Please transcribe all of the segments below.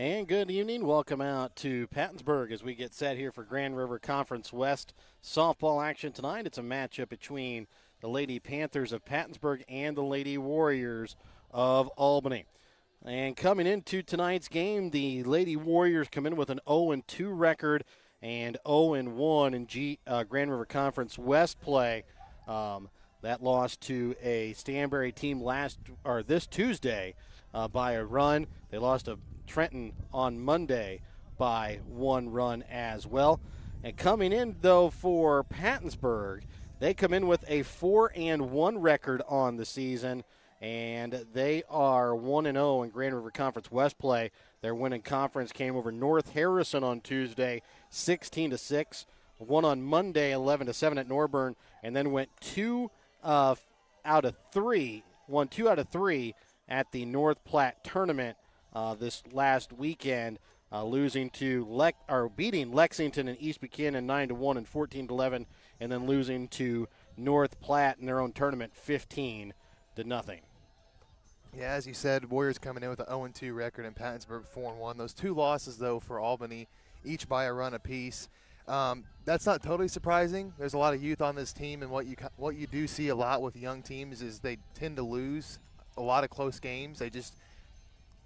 And good evening. Welcome out to Pattonsburg as we get set here for Grand River Conference West softball action tonight. It's a matchup between the Lady Panthers of Pattonsburg and the Lady Warriors of Albany. And coming into tonight's game, the Lady Warriors come in with an 0-2 record and 0-1 in Grand River Conference West play. That lost to a Stanberry team this Tuesday by a run. They lost to Trenton on Monday by 1 run as well. And coming in, though, for Pattonsburg, they come in with a 4-1 record on the season, and they are 1-0 in Grand River Conference West play. Their win in conference came over North Harrison on Tuesday, 16-6. Won on Monday, 11-7 at Norburn, and then went 2 out of 3 at the North Platte tournament this last weekend, beating Lexington and East Buchanan 9-1 and 14-11, and then losing to North Platte in their own tournament 15-0. Yeah, as you said, Warriors coming in with an 0-2 record in Pattonsburg, 4-1. Those two losses, though, for Albany, each by a run apiece. That's not totally surprising. There's a lot of youth on this team, and what you do see a lot with young teams is they tend to lose a lot of close games. They just,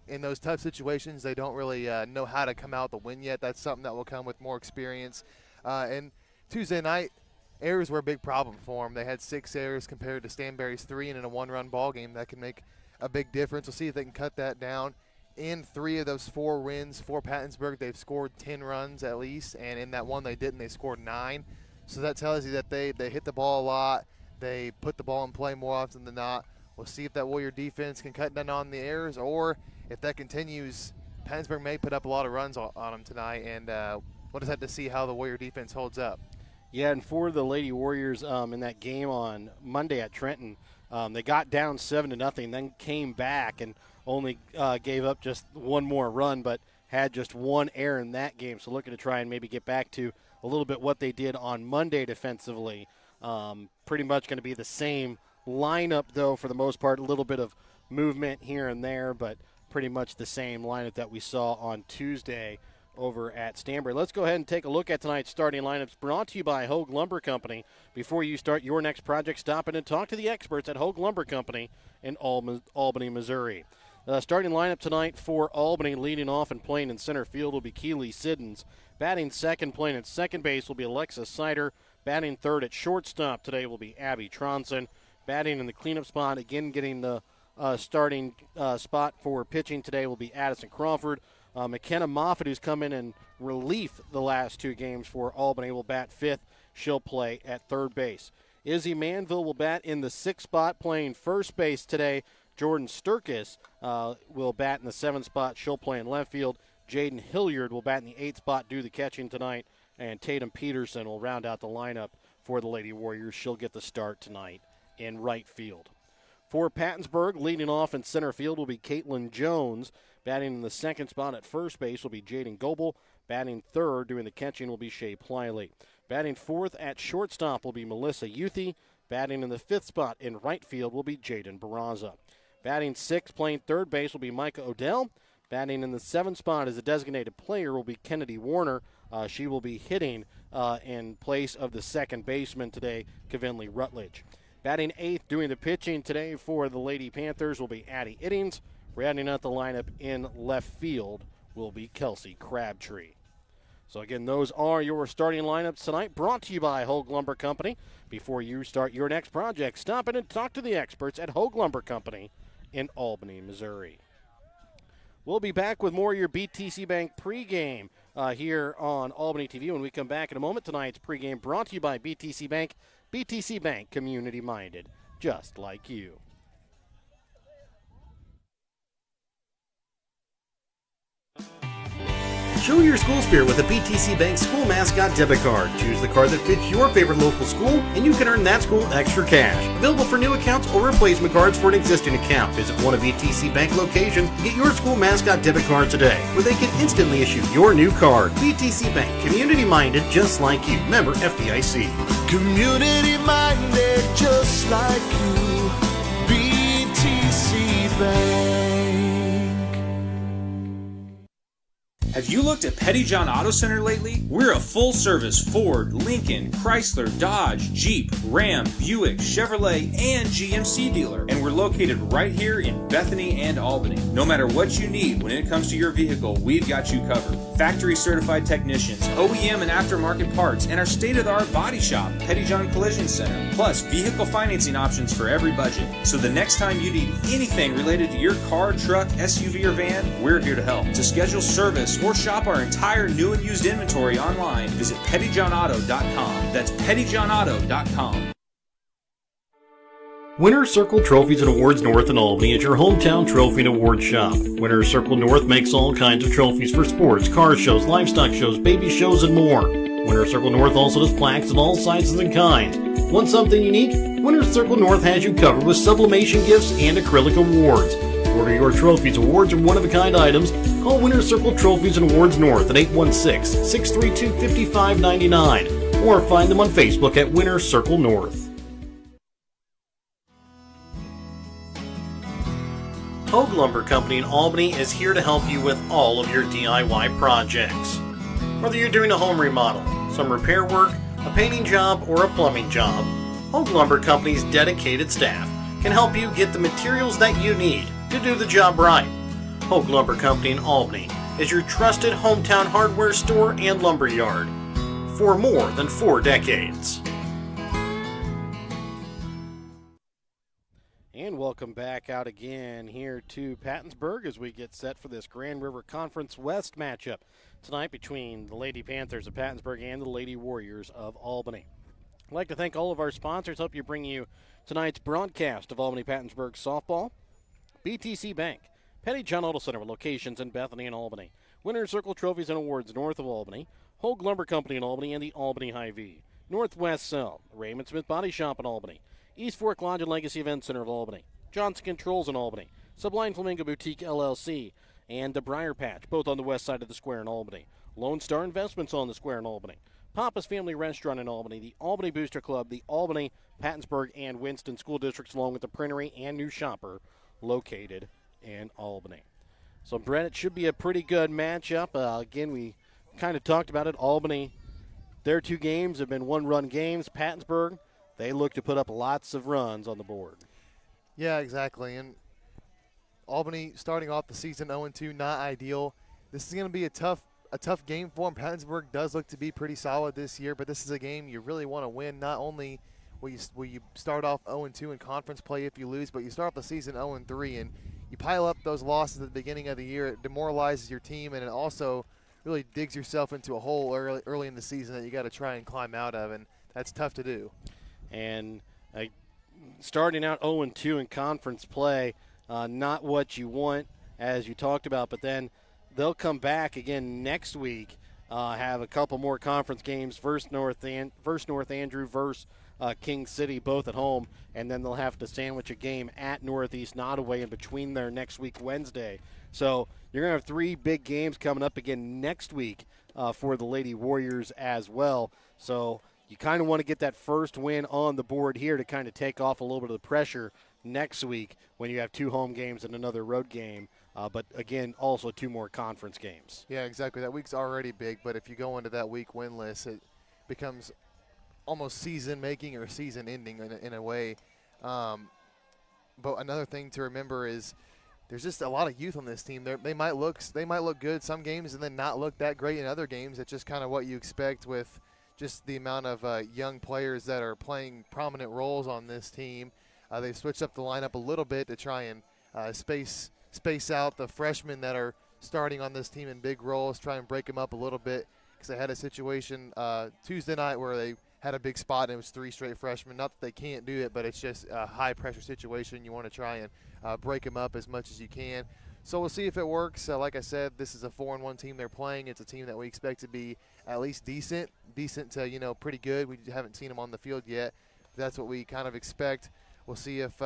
in those tough situations, they don't really know how to come out the win yet. That's something that will come with more experience. And Tuesday night, errors were a big problem for them. They had 6 errors compared to Stanberry's 3, and in a 1-run ball game, that can make a big difference. We'll see if they can cut that down. In 3 of those 4 wins for Pattonsburg, they've scored 10 runs at least, and in that one they didn't. They scored 9. So that tells you that they hit the ball a lot. They put the ball in play more often than not. We'll see if that Warrior defense can cut down on the errors, or if that continues, Pattonsburg may put up a lot of runs on them tonight, and we'll just have to see how the Warrior defense holds up. Yeah, and for the Lady Warriors in that game on Monday at Trenton, they got down 7-0, then came back and only gave up just one more run, but had just 1 error in that game. So looking to try and maybe get back to a little bit what they did on Monday defensively. Pretty much going to be the same lineup, though, for the most part. A little bit of movement here and there, but pretty much the same lineup that we saw on Tuesday over at Stanberry. Let's go ahead and take a look at tonight's starting lineups, brought to you by Hogue Lumber Company. Before you start your next project, stop in and talk to the experts at Hogue Lumber Company in Albany, Missouri. Starting lineup tonight for Albany, leading off and playing in center field will be Keely Siddons. Batting second, playing at second base will be Alexis Sider. Batting third at shortstop today will be Abby Tronson. Batting in the cleanup spot, again getting the starting spot for pitching today will be Addison Crawford. McKenna Moffitt, who's come in relief the last 2 games for Albany, will bat fifth. She'll play at third base. Izzy Manville will bat in the 6th spot, playing first base today. Jordan Sturkis will bat in the 7th spot. She'll play in left field. Jaden Hilliard will bat in the 8th spot, do the catching tonight. And Tatum Peterson will round out the lineup for the Lady Warriors. She'll get the start tonight in right field. For Pattonsburg, leading off in center field will be Caitlin Jones. Batting in the 2nd spot at first base will be Jaden Goebel. Batting third, doing the catching, will be Shea Pliley. Batting fourth at shortstop will be Melissa Youthy. Batting in the 5th spot in right field will be Jaden Barraza. Batting 6th, playing third base will be Micah Odell. Batting in the 7th spot as a designated player will be Kennedy Warner. She will be hitting in place of the second baseman today, Kavinley Rutledge. Batting 8th, doing the pitching today for the Lady Panthers will be Addie Iddings. Rounding out the lineup in left field will be Kelsey Crabtree. So again, those are your starting lineups tonight, brought to you by Hogue Lumber Company. Before you start your next project, stop in and talk to the experts at Hogue Lumber Company in Albany, Missouri. We'll be back with more of your BTC Bank pregame here on Albany TV when we come back in a moment. Tonight's pregame brought to you by BTC Bank. BTC Bank, community-minded, just like you. Show your school spirit with a BTC Bank school mascot debit card. Choose the card that fits your favorite local school, and you can earn that school extra cash. Available for new accounts or replacement cards for an existing account. Visit one of BTC Bank locations and get your school mascot debit card today, where they can instantly issue your new card. BTC Bank, community-minded, just like you. Member FDIC. Community-minded, just like you. BTC Bank. Have you looked at Petty John Auto Center lately? We're a full-service Ford, Lincoln, Chrysler, Dodge, Jeep, Ram, Buick, Chevrolet, and GMC dealer. And we're located right here in Bethany and Albany. No matter what you need when it comes to your vehicle, we've got you covered. Factory-certified technicians, OEM and aftermarket parts, and our state-of-the-art body shop, Petty John Collision Center. Plus, vehicle financing options for every budget. So the next time you need anything related to your car, truck, SUV, or van, we're here to help. To schedule service or shop our entire new and used inventory online, visit pettyjohnauto.com. That's pettyjohnauto.com. Winner's Circle Trophies and Awards North in Albany is your hometown trophy and award shop. Winner's Circle North makes all kinds of trophies for sports, car shows, livestock shows, baby shows, and more. Winner's Circle North also does plaques in all sizes and kinds. Want something unique? Winner's Circle North has you covered with sublimation gifts and acrylic awards. Order your trophies, awards, or one-of-a-kind items. Call Winner's Circle Trophies and Awards North at 816-632-5599 or find them on Facebook at Winner's Circle North. Hogue Lumber Company in Albany is here to help you with all of your DIY projects. Whether you're doing a home remodel, some repair work, a painting job, or a plumbing job, Hogue Lumber Company's dedicated staff can help you get the materials that you need to do the job right. Hogue Lumber Company in Albany is your trusted hometown hardware store and lumber yard for more than 4 decades. And welcome back out again here to Pattonsburg as we get set for this Grand River Conference West matchup tonight between the Lady Panthers of Pattonsburg and the Lady Warriors of Albany. I'd like to thank all of our sponsors, help you bring you tonight's broadcast of Albany Pattonsburg softball. BTC Bank, Petty John Auto Center with locations in Bethany and Albany, Winner's Circle Trophies and Awards north of Albany, Hogue Lumber Company in Albany and the Albany Hy-Vee, Northwest Cell, Raymond Smith Body Shop in Albany, East Fork Lodge and Legacy Event Center of Albany, Johnson Controls in Albany, Sublime Flamingo Boutique LLC, and the Briar Patch, both on the west side of the square in Albany, Lone Star Investments on the square in Albany, Papa's Family Restaurant in Albany, the Albany Booster Club, the Albany, Pattonsburg, and Winston School Districts, along with the Printery and New Shopper located in Albany. So, Brett, it should be a pretty good matchup. Again, we kind of talked about it. Albany, their 2 games have been one-run games. Pattonsburg, they look to put up lots of runs on the board. Yeah, exactly. And Albany starting off the season 0-2, not ideal. This is going to be a tough game for them. Pattonsburg does look to be pretty solid this year, but this is a game you really want to win. Not only will you start off 0-2 in conference play if you lose, but you start off the season 0-3, and you pile up those losses at the beginning of the year. It demoralizes your team, and it also really digs yourself into a hole early in the season that you got to try and climb out of, and that's tough to do. And starting out 0-2 in conference play, not what you want, as you talked about, but then they'll come back again next week, have a couple more conference games, versus North Andrew, versus King City, both at home, and then they'll have to sandwich a game at Northeast Nottoway in between there next week, Wednesday. So you're going to have 3 big games coming up again next week for the Lady Warriors as well. So you kind of want to get that first win on the board here to kind of take off a little bit of the pressure next week when you have 2 home games and another road game. But, again, also 2 more conference games. Yeah, exactly. That week's already big, but if you go into that week winless, it becomes almost season-making or season-ending in a way. But another thing to remember is there's just a lot of youth on this team. They might look good some games and then not look that great in other games. It's just kind of what you expect with just the amount of young players that are playing prominent roles on this team. They've switched up the lineup a little bit to try and space out the freshmen that are starting on this team in big roles, try and break them up a little bit, because they had a situation Tuesday night where they had a big spot and it was 3 straight freshmen. Not that they can't do it, but it's just a high-pressure situation. You want to try and break them up as much as you can. So we'll see if it works. Like I said, this is a 4-1 team they're playing. It's a team that we expect to be at least decent to pretty good. We haven't seen them on the field yet. That's what we kind of expect. We'll see if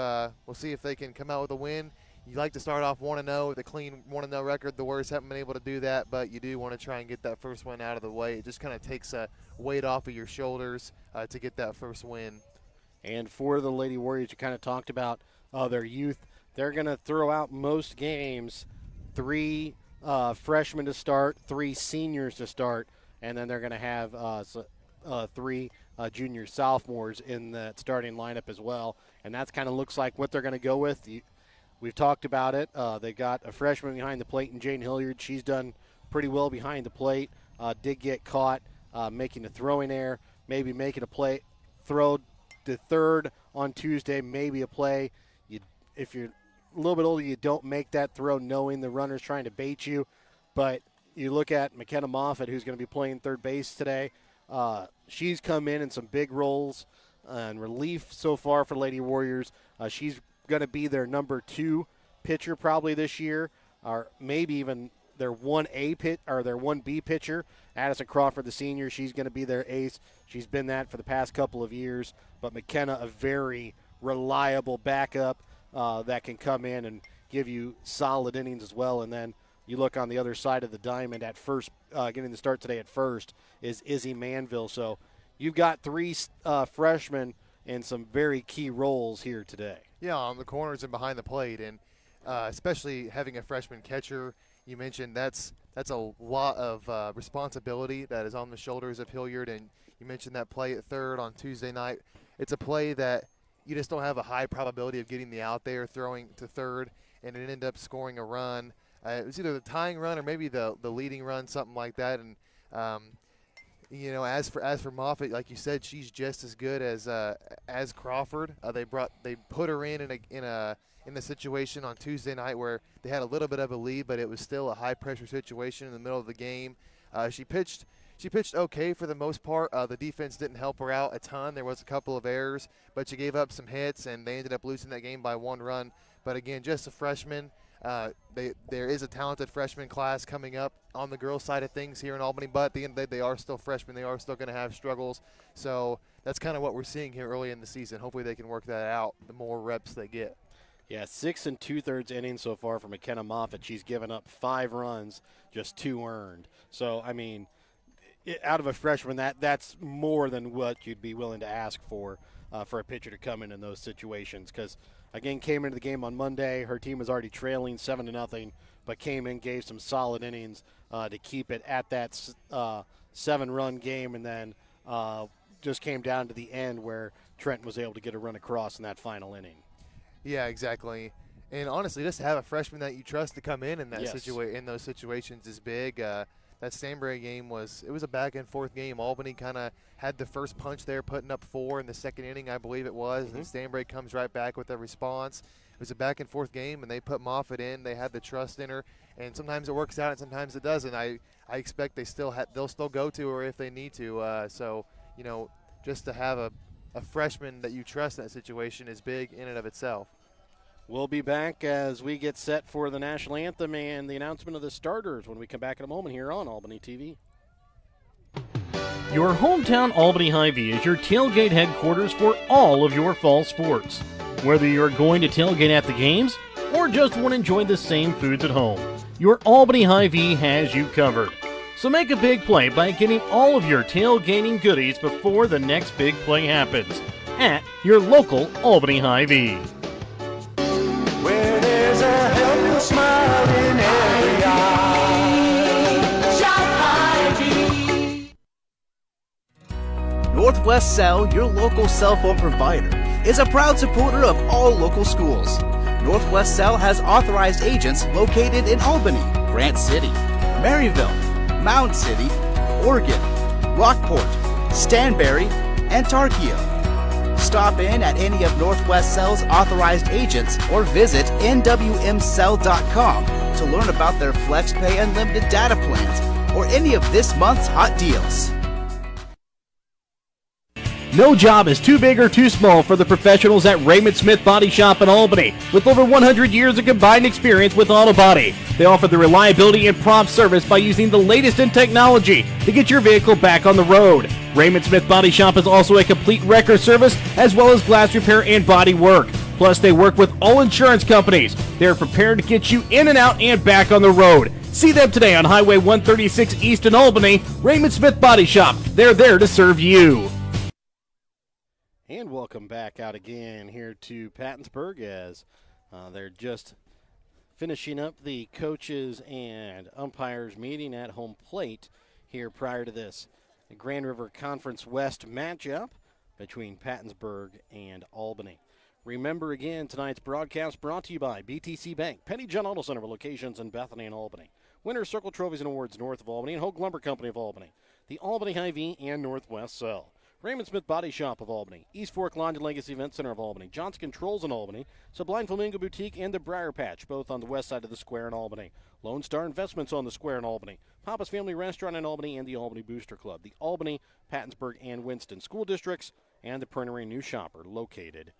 they can come out with a win. You like to start off 1-0 with a clean 1-0 record. The Warriors haven't been able to do that, but you do want to try and get that first win out of the way. It just kind of takes a weight off of your shoulders to get that first win. And for the Lady Warriors, you kind of talked about their youth. They're going to throw out most games 3 freshmen to start, 3 seniors to start, and then they're going to have 3 junior sophomores in the starting lineup as well. And that's kind of looks like what they're going to go with. We've talked about it. They got a freshman behind the plate in Jane Hilliard. She's done pretty well behind the plate. Did get caught making a throwing error, maybe making a throw to third on Tuesday, maybe a play. If you're a little bit older, you don't make that throw knowing the runner's trying to bait you. But you look at McKenna Moffitt, who's going to be playing third base today. She's come in some big roles and relief so far for Lady Warriors. She's going to be their number 2 pitcher probably this year, or maybe even their 1A pit or their 1B pitcher. Addison Crawford, the senior, she's going to be their ace. She's been that for the past couple of years. But McKenna, a very reliable backup that can come in and give you solid innings as well. And then you look on the other side of the diamond at first, getting the start today at first, is Izzy Manville. So you've got 3 freshmen in some very key roles here today. Yeah, on the corners and behind the plate, and especially having a freshman catcher. You mentioned that's a lot of responsibility that is on the shoulders of Hilliard, and you mentioned that play at third on Tuesday night. It's a play that you just don't have a high probability of getting the out there, throwing to third, and it ended up scoring a run. It was either the tying run or maybe the leading run, something like that. And as for Moffitt, like you said, she's just as good as Crawford. They put her in the situation on Tuesday night where they had a little bit of a lead, but it was still a high pressure situation in the middle of the game. She pitched okay for the most part. The defense didn't help her out a ton. There was a couple of errors, but she gave up some hits, and they ended up losing that game by 1 run. But again, just a freshman. There is a talented freshman class coming up on the girls' side of things here in Albany, but at the end of the day, they are still freshmen. They are still going to have struggles. So that's kind of what we're seeing here early in the season. Hopefully they can work that out the more reps they get. Yeah, 6 2/3 innings so far for McKenna Moffitt. She's given up 5 runs, just 2 earned. So, I mean, out of a freshman, that's more than what you'd be willing to ask for a pitcher to come in those situations. Because, again, came into the game on Monday. Her team was already trailing 7-0, but came in, gave some solid innings to keep it at that 7-run game, and then just came down to the end where Trenton was able to get a run across in that final inning. Yeah, exactly. And honestly, just to have a freshman that you trust to come in that Yes. in those situations is big. That Stanbury game was a back and forth game. Albany kind of had the first punch there, putting up 4 in the second inning, I believe it was, and Stanbury comes right back with a response. It was a back and forth game, and they put Moffitt in. They had the trust in her, and sometimes it works out and sometimes it doesn't. I expect they'll still go to her if they need to. So just to have a freshman that you trust in that situation is big in and of itself. We'll be back as we get set for the national anthem and the announcement of the starters when we come back in a moment here on Albany TV. Your hometown Albany Hy-Vee is your tailgate headquarters for all of your fall sports. Whether you're going to tailgate at the games or just want to enjoy the same foods at home, your Albany Hy-Vee has you covered. So make a big play by getting all of your tailgating goodies before the next big play happens at your local Albany Hy-Vee. Where there's a helping smile in every eye. Shop Hy-Vee. Northwest Cell, your local cell phone provider, is a proud supporter of all local schools. Northwest Cell has authorized agents located in Albany, Grant City, Maryville, Mound City, Oregon, Rockport, Stanberry, and Tarkio. Stop in at any of Northwest Cell's authorized agents or visit nwmcell.com to learn about their FlexPay unlimited data plans or any of this month's hot deals. No job is too big or too small for the professionals at Raymond Smith Body Shop in Albany. With over 100 years of combined experience with auto body, they offer the reliability and prompt service by using the latest in technology to get your vehicle back on the road. Raymond Smith Body Shop is also a complete wrecker service as well as glass repair and body work. Plus, they work with all insurance companies. They're prepared to get you in and out and back on the road. See them today on Highway 136 East in Albany. Raymond Smith Body Shop. They're there to serve you. And welcome back out again here to Pattonsburg as they're just finishing up the coaches and umpires meeting at home plate here prior to this Grand River Conference West matchup between Pattonsburg and Albany. Remember again, tonight's broadcast brought to you by BTC Bank, Penny John Auto Center with locations in Bethany and Albany, Winner's Circle Trophies and Awards north of Albany, and Hogue Lumber Company of Albany, the Albany Hy-Vee and Northwest Cell, Raymond Smith Body Shop of Albany, East Fork Lodge and Legacy Event Center of Albany, Johnson Controls in Albany, Sublime Flamingo Boutique and the Briar Patch, both on the west side of the square in Albany, Lone Star Investments on the square in Albany, Papa's Family Restaurant in Albany, and the Albany Booster Club, the Albany, Pattonsburg, and Winston school districts, and the Printery New Shopper located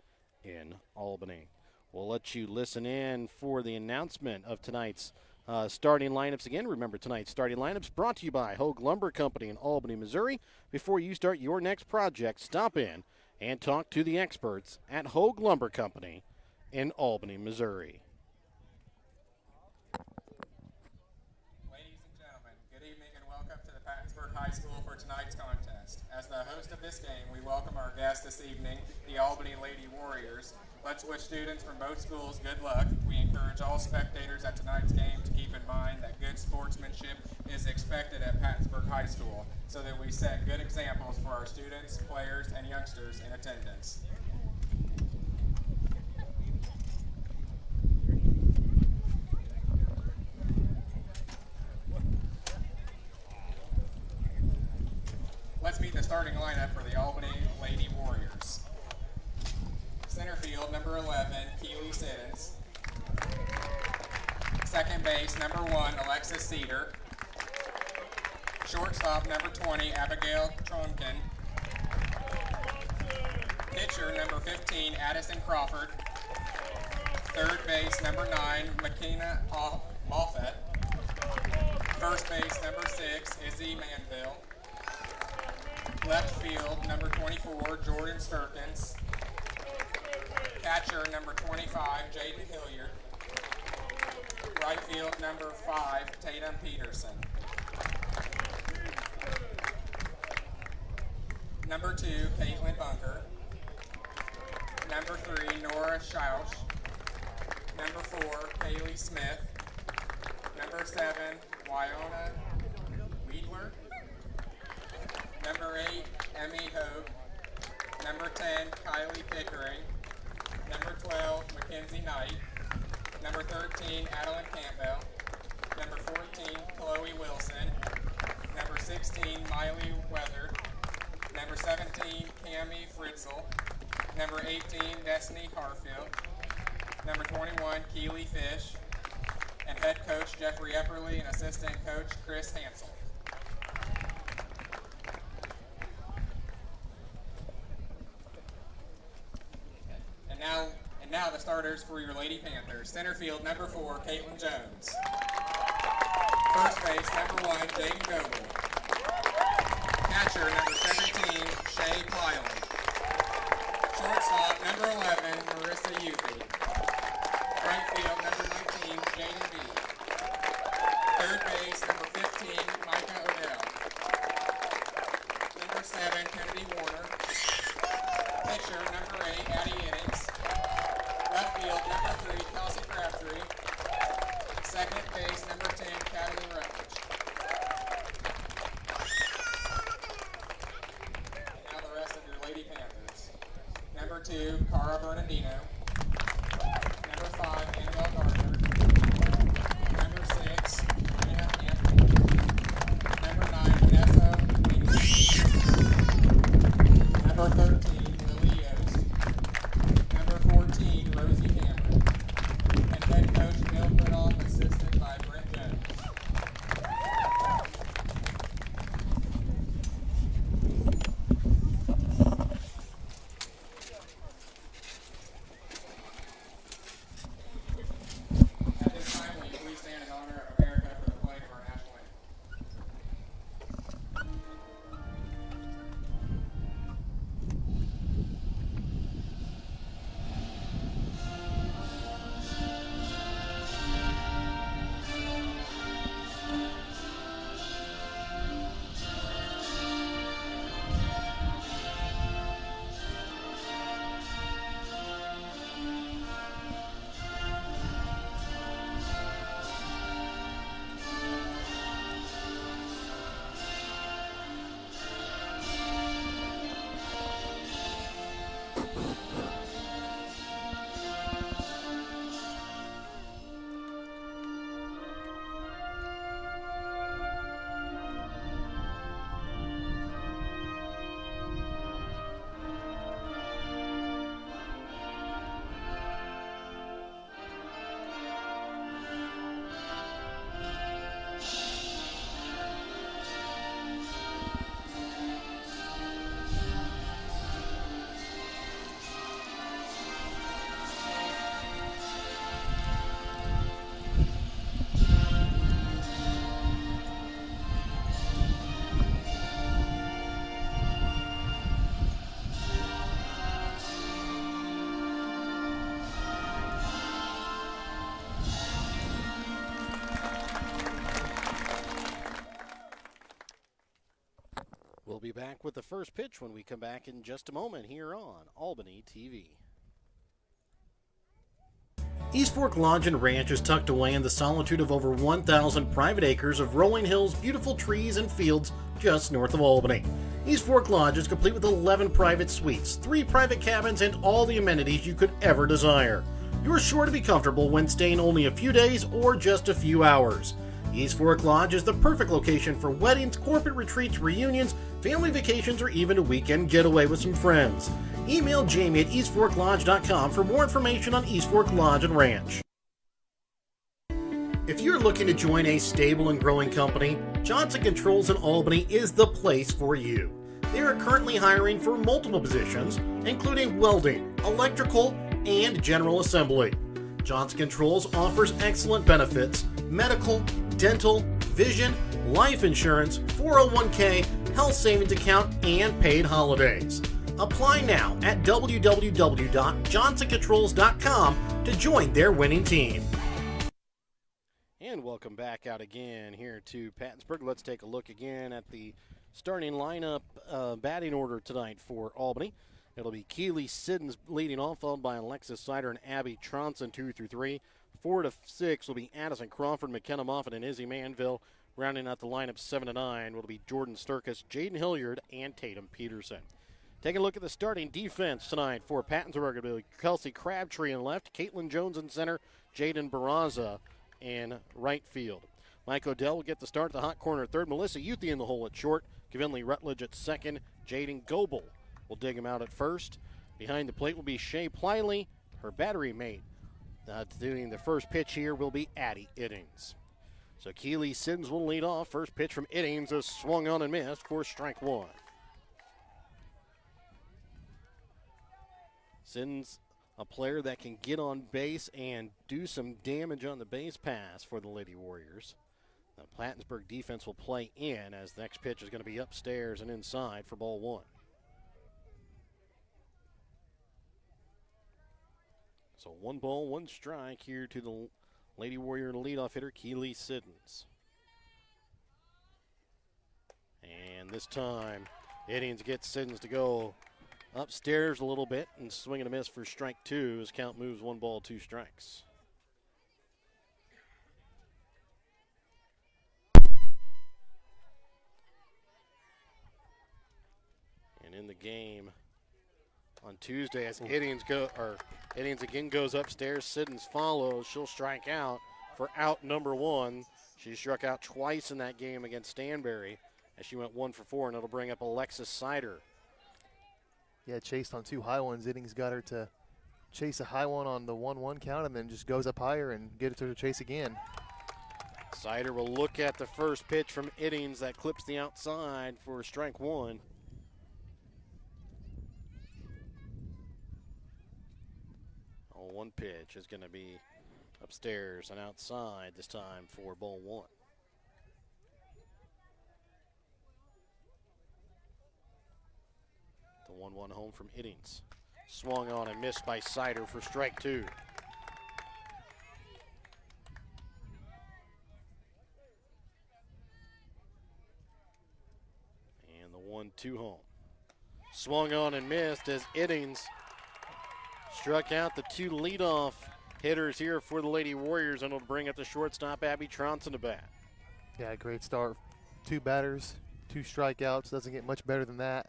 in Albany. We'll let you listen in for the announcement of tonight's starting lineups again. Remember, tonight's starting lineups brought to you by Hogue Lumber Company in Albany, Missouri. Before you start your next project, stop in and talk to the experts at Hogue Lumber Company in Albany, Missouri. Ladies and gentlemen, good evening and welcome to the Pattonsburg High School for tonight's contest. As the host of this game, we welcome our guest this evening, the Albany Lady Warriors. Let's wish students from both schools good luck. We encourage all spectators at tonight's game to keep in mind that good sportsmanship is expected at Pattonsburg High School so that we set good examples for our students, players, and youngsters in attendance. Let's meet the starting lineup for the Albany Lady Warriors. Center field, number 11, Keely Siddons. Second base, number 1, Alexis Cedar. Shortstop, number 20, Abigail Tronkin. Pitcher, number 15, Addison Crawford. Third base, number 9, McKenna Moffett. First base, number 6, Izzy Manville. Left field, number 24, Jordan Sturkins. Catcher, number 25, Jaden Hilliard. Right field, number 5, Tatum Peterson. Number 2, Caitlin Bunker. Number 3, Nora Schausch. Number 4, Kaylee Smith. Number 7, Wyona Weidler. Number 8, Emmy Hogue. Number 10, Kylie Pickering. Number 12, Mackenzie Knight. Number 13, Adeline Campbell. Number 14, Chloe Wilson. Number 16, Miley Weatherd. Number 17, Cammie Fritzel. Number 18, Destiny Harfield. Number 21, Keely Fish. And head coach Jeffrey Epperly and assistant coach Chris Hansel. And now the starters for your Lady Panthers. Center field, number 4, Caitlin Jones. First base, number 1, Jaden Goble. Catcher, number 17, Shay Pliley. Shortstop, number 11, Marissa Youthy. Right field, number 19, Jaden B. Third base, number 15, Micah Odell. Number 7, Kennedy Warner. Pitcher, number 8, Addie Innings. Left field, number 3, Kelsey Crabtree. Second base, number 10, Catalina Rutledge. And now the rest of your Lady Panthers. Number 2, Cara Bernardino. Number 5, Annabelle Gardner. Number 6, Marina Anthony. Number 9, Vanessa Winston. Number 13, Lily Yost. Number 14, Rosie Cameron. And head coach Bill Putoff, assisted by Brent Jones. back with the first pitch when we come back in just a moment here on Albany TV. East Fork Lodge and Ranch is tucked away in the solitude of over 1,000 private acres of rolling hills, beautiful trees, and fields just north of Albany. East Fork Lodge is complete with 11 private suites, 3 private cabins, and all the amenities you could ever desire. You're sure to be comfortable when staying only a few days or just a few hours. East Fork Lodge is the perfect location for weddings, corporate retreats, reunions, family vacations, or even a weekend getaway with some friends. Email Jamie at eastforklodge.com for more information on East Fork Lodge and Ranch. If you're looking to join a stable and growing company, Johnson Controls in Albany is the place for you. They are currently hiring for multiple positions, including welding, electrical, and general assembly. Johnson Controls offers excellent benefits: medical, dental, vision, life insurance, 401k, health savings account, and paid holidays. Apply now at www.johnsoncontrols.com to join their winning team. And welcome back out again here to Pattonsburg. Let's take a look again at the starting lineup batting order tonight for Albany. It'll be Keely Siddons leading off, followed by Alexis Sider and Abby Tronson, 2 through 3. 4 to 6 will be Addison Crawford, McKenna Moffitt, and Izzy Manville. Rounding out the lineup 7 to 9 will be Jordan Sturkis, Jaden Hilliard, and Tatum Peterson. Taking a look at the starting defense tonight for Pattonsburg. It'll be Kelsey Crabtree in left, Caitlin Jones in center, Jaden Barraza in right field. Mike Odell will get the start at the hot corner at third. Melissa Youthy in the hole at short. Kavinley Rutledge at second. Jaden Goebel will dig him out at first. Behind the plate will be Shea Pliley. Her battery mate doing the first pitch here will be Addie Iddings. So Keely Siddons will lead off. First pitch from Iddings is swung on and missed for strike one. Siddons, a player that can get on base and do some damage on the base pass for the Lady Warriors. The Pattonsburg defense will play in as the next pitch is going to be upstairs and inside for ball one. So 1 ball, 1 strike here to the Lady Warrior leadoff hitter, Keely Siddons. And this time, Iddings gets Siddons to go upstairs a little bit and swing and a miss for strike 2 as count moves 1 ball, 2 strikes. And in the game on Tuesday, as Iddings again goes upstairs, Siddons follows. She'll strike out for out number 1. She struck out twice in that game against Stanberry as she went 1 for 4, and it'll bring up Alexis Sider. Yeah, chased on 2 high ones. Iddings got her to chase a high one on the 1-1 count and then just goes up higher and get it to her chase again. Sider will look at the first pitch from Iddings that clips the outside for strike 1. One pitch is going to be upstairs and outside this time for ball 1. The 1-1 home from Iddings. Swung on and missed by Sider for strike 2. And the 1-2 home. Swung on and missed as Iddings struck out the 2 leadoff hitters here for the Lady Warriors, and will bring up the shortstop, Abby Tronson, to bat. Yeah, great start. 2 batters, 2 strikeouts. Doesn't get much better than that.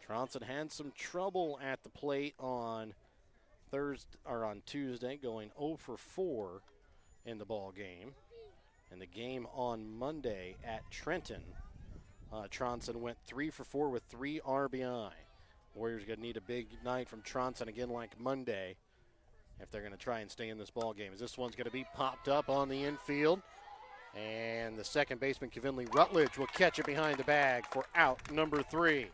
Tronson had some trouble at the plate on Tuesday, going 0 for 4 in the ball game. In the game on Monday at Trenton, Tronson went 3 for 4 with 3 RBI. Warriors going to need a big night from Tronson again like Monday if they're going to try and stay in this ball game. As this one's going to be popped up on the infield. And the second baseman, Kavinley Rutledge, will catch it behind the bag for out number 3.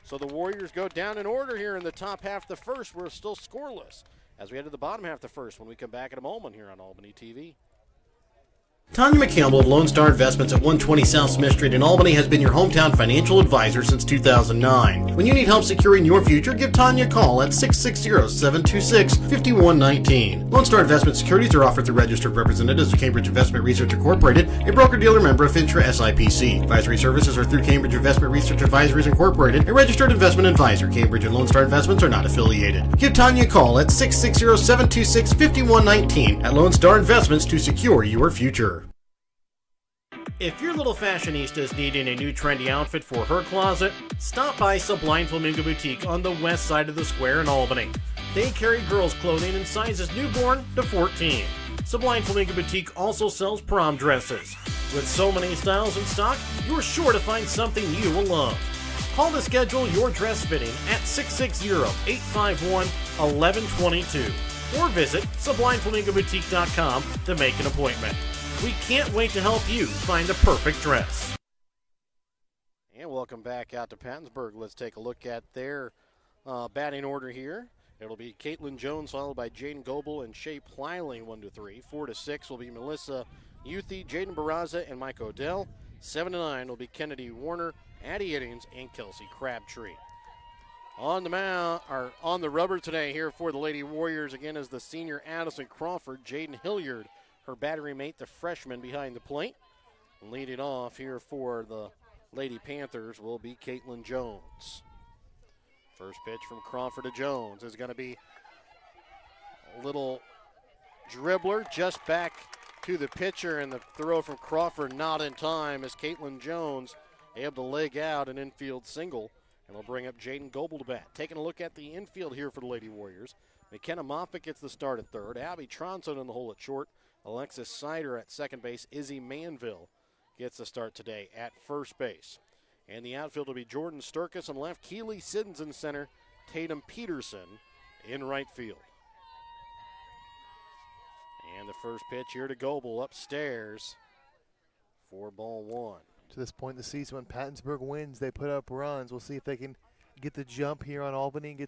So the Warriors go down in order here in the top half of the first. We're still scoreless as we head to the bottom half of the first when we come back in a moment here on Albany TV. Tanya McCampbell of Lone Star Investments at 120 South Smith Street in Albany has been your hometown financial advisor since 2009. When you need help securing your future, give Tanya a call at 660-726-5119. Lone Star Investment Securities are offered through registered representatives of Cambridge Investment Research Incorporated, a broker-dealer member of FINTRA SIPC. Advisory services are through Cambridge Investment Research Advisories Incorporated, a registered investment advisor. Cambridge and Lone Star Investments are not affiliated. Give Tanya a call at 660-726-5119 at Lone Star Investments to secure your future. If your little fashionista is needing a new trendy outfit for her closet, stop by Sublime Flamingo Boutique on the west side of the square in Albany. They carry girls' clothing in sizes newborn to 14. Sublime Flamingo Boutique also sells prom dresses. With so many styles in stock, you're sure to find something you will love. Call to schedule your dress fitting at 660-851-1122 or visit SublimeFlamingoBoutique.com to make an appointment. We can't wait to help you find the perfect dress. And welcome back out to Pattonsburg. Let's take a look at their batting order here. It'll be Caitlin Jones followed by Jaden Goebel and Shea Pliley 1-3. 4-6 will be Melissa Youthy, Jaden Barraza, and Mike Odell. 7-9 will be Kennedy Warner, Addie Iddings, and Kelsey Crabtree. On the mound, or on the rubber today here for the Lady Warriors again is the senior Addison Crawford, Jaden Hilliard, her battery mate, the freshman behind the plate. Leading off here for the Lady Panthers will be Caitlin Jones. First pitch from Crawford to Jones is going to be a little dribbler just back to the pitcher, and the throw from Crawford not in time as Caitlin Jones able to leg out an infield single, and will bring up Jaden Goebel to bat. Taking a look at the infield here for the Lady Warriors. McKenna Moffitt gets the start at third. Abby Tronson in the hole at short. Alexis Sider at second base. Izzy Manville gets the start today at first base. And the outfield will be Jordan Sturkis in left, Keely Siddons in center, Tatum Peterson in right field. And the first pitch here to Goebel upstairs for ball one. To this point in the season, when Pattonsburg wins, they put up runs. We'll see if they can get the jump here on Albany and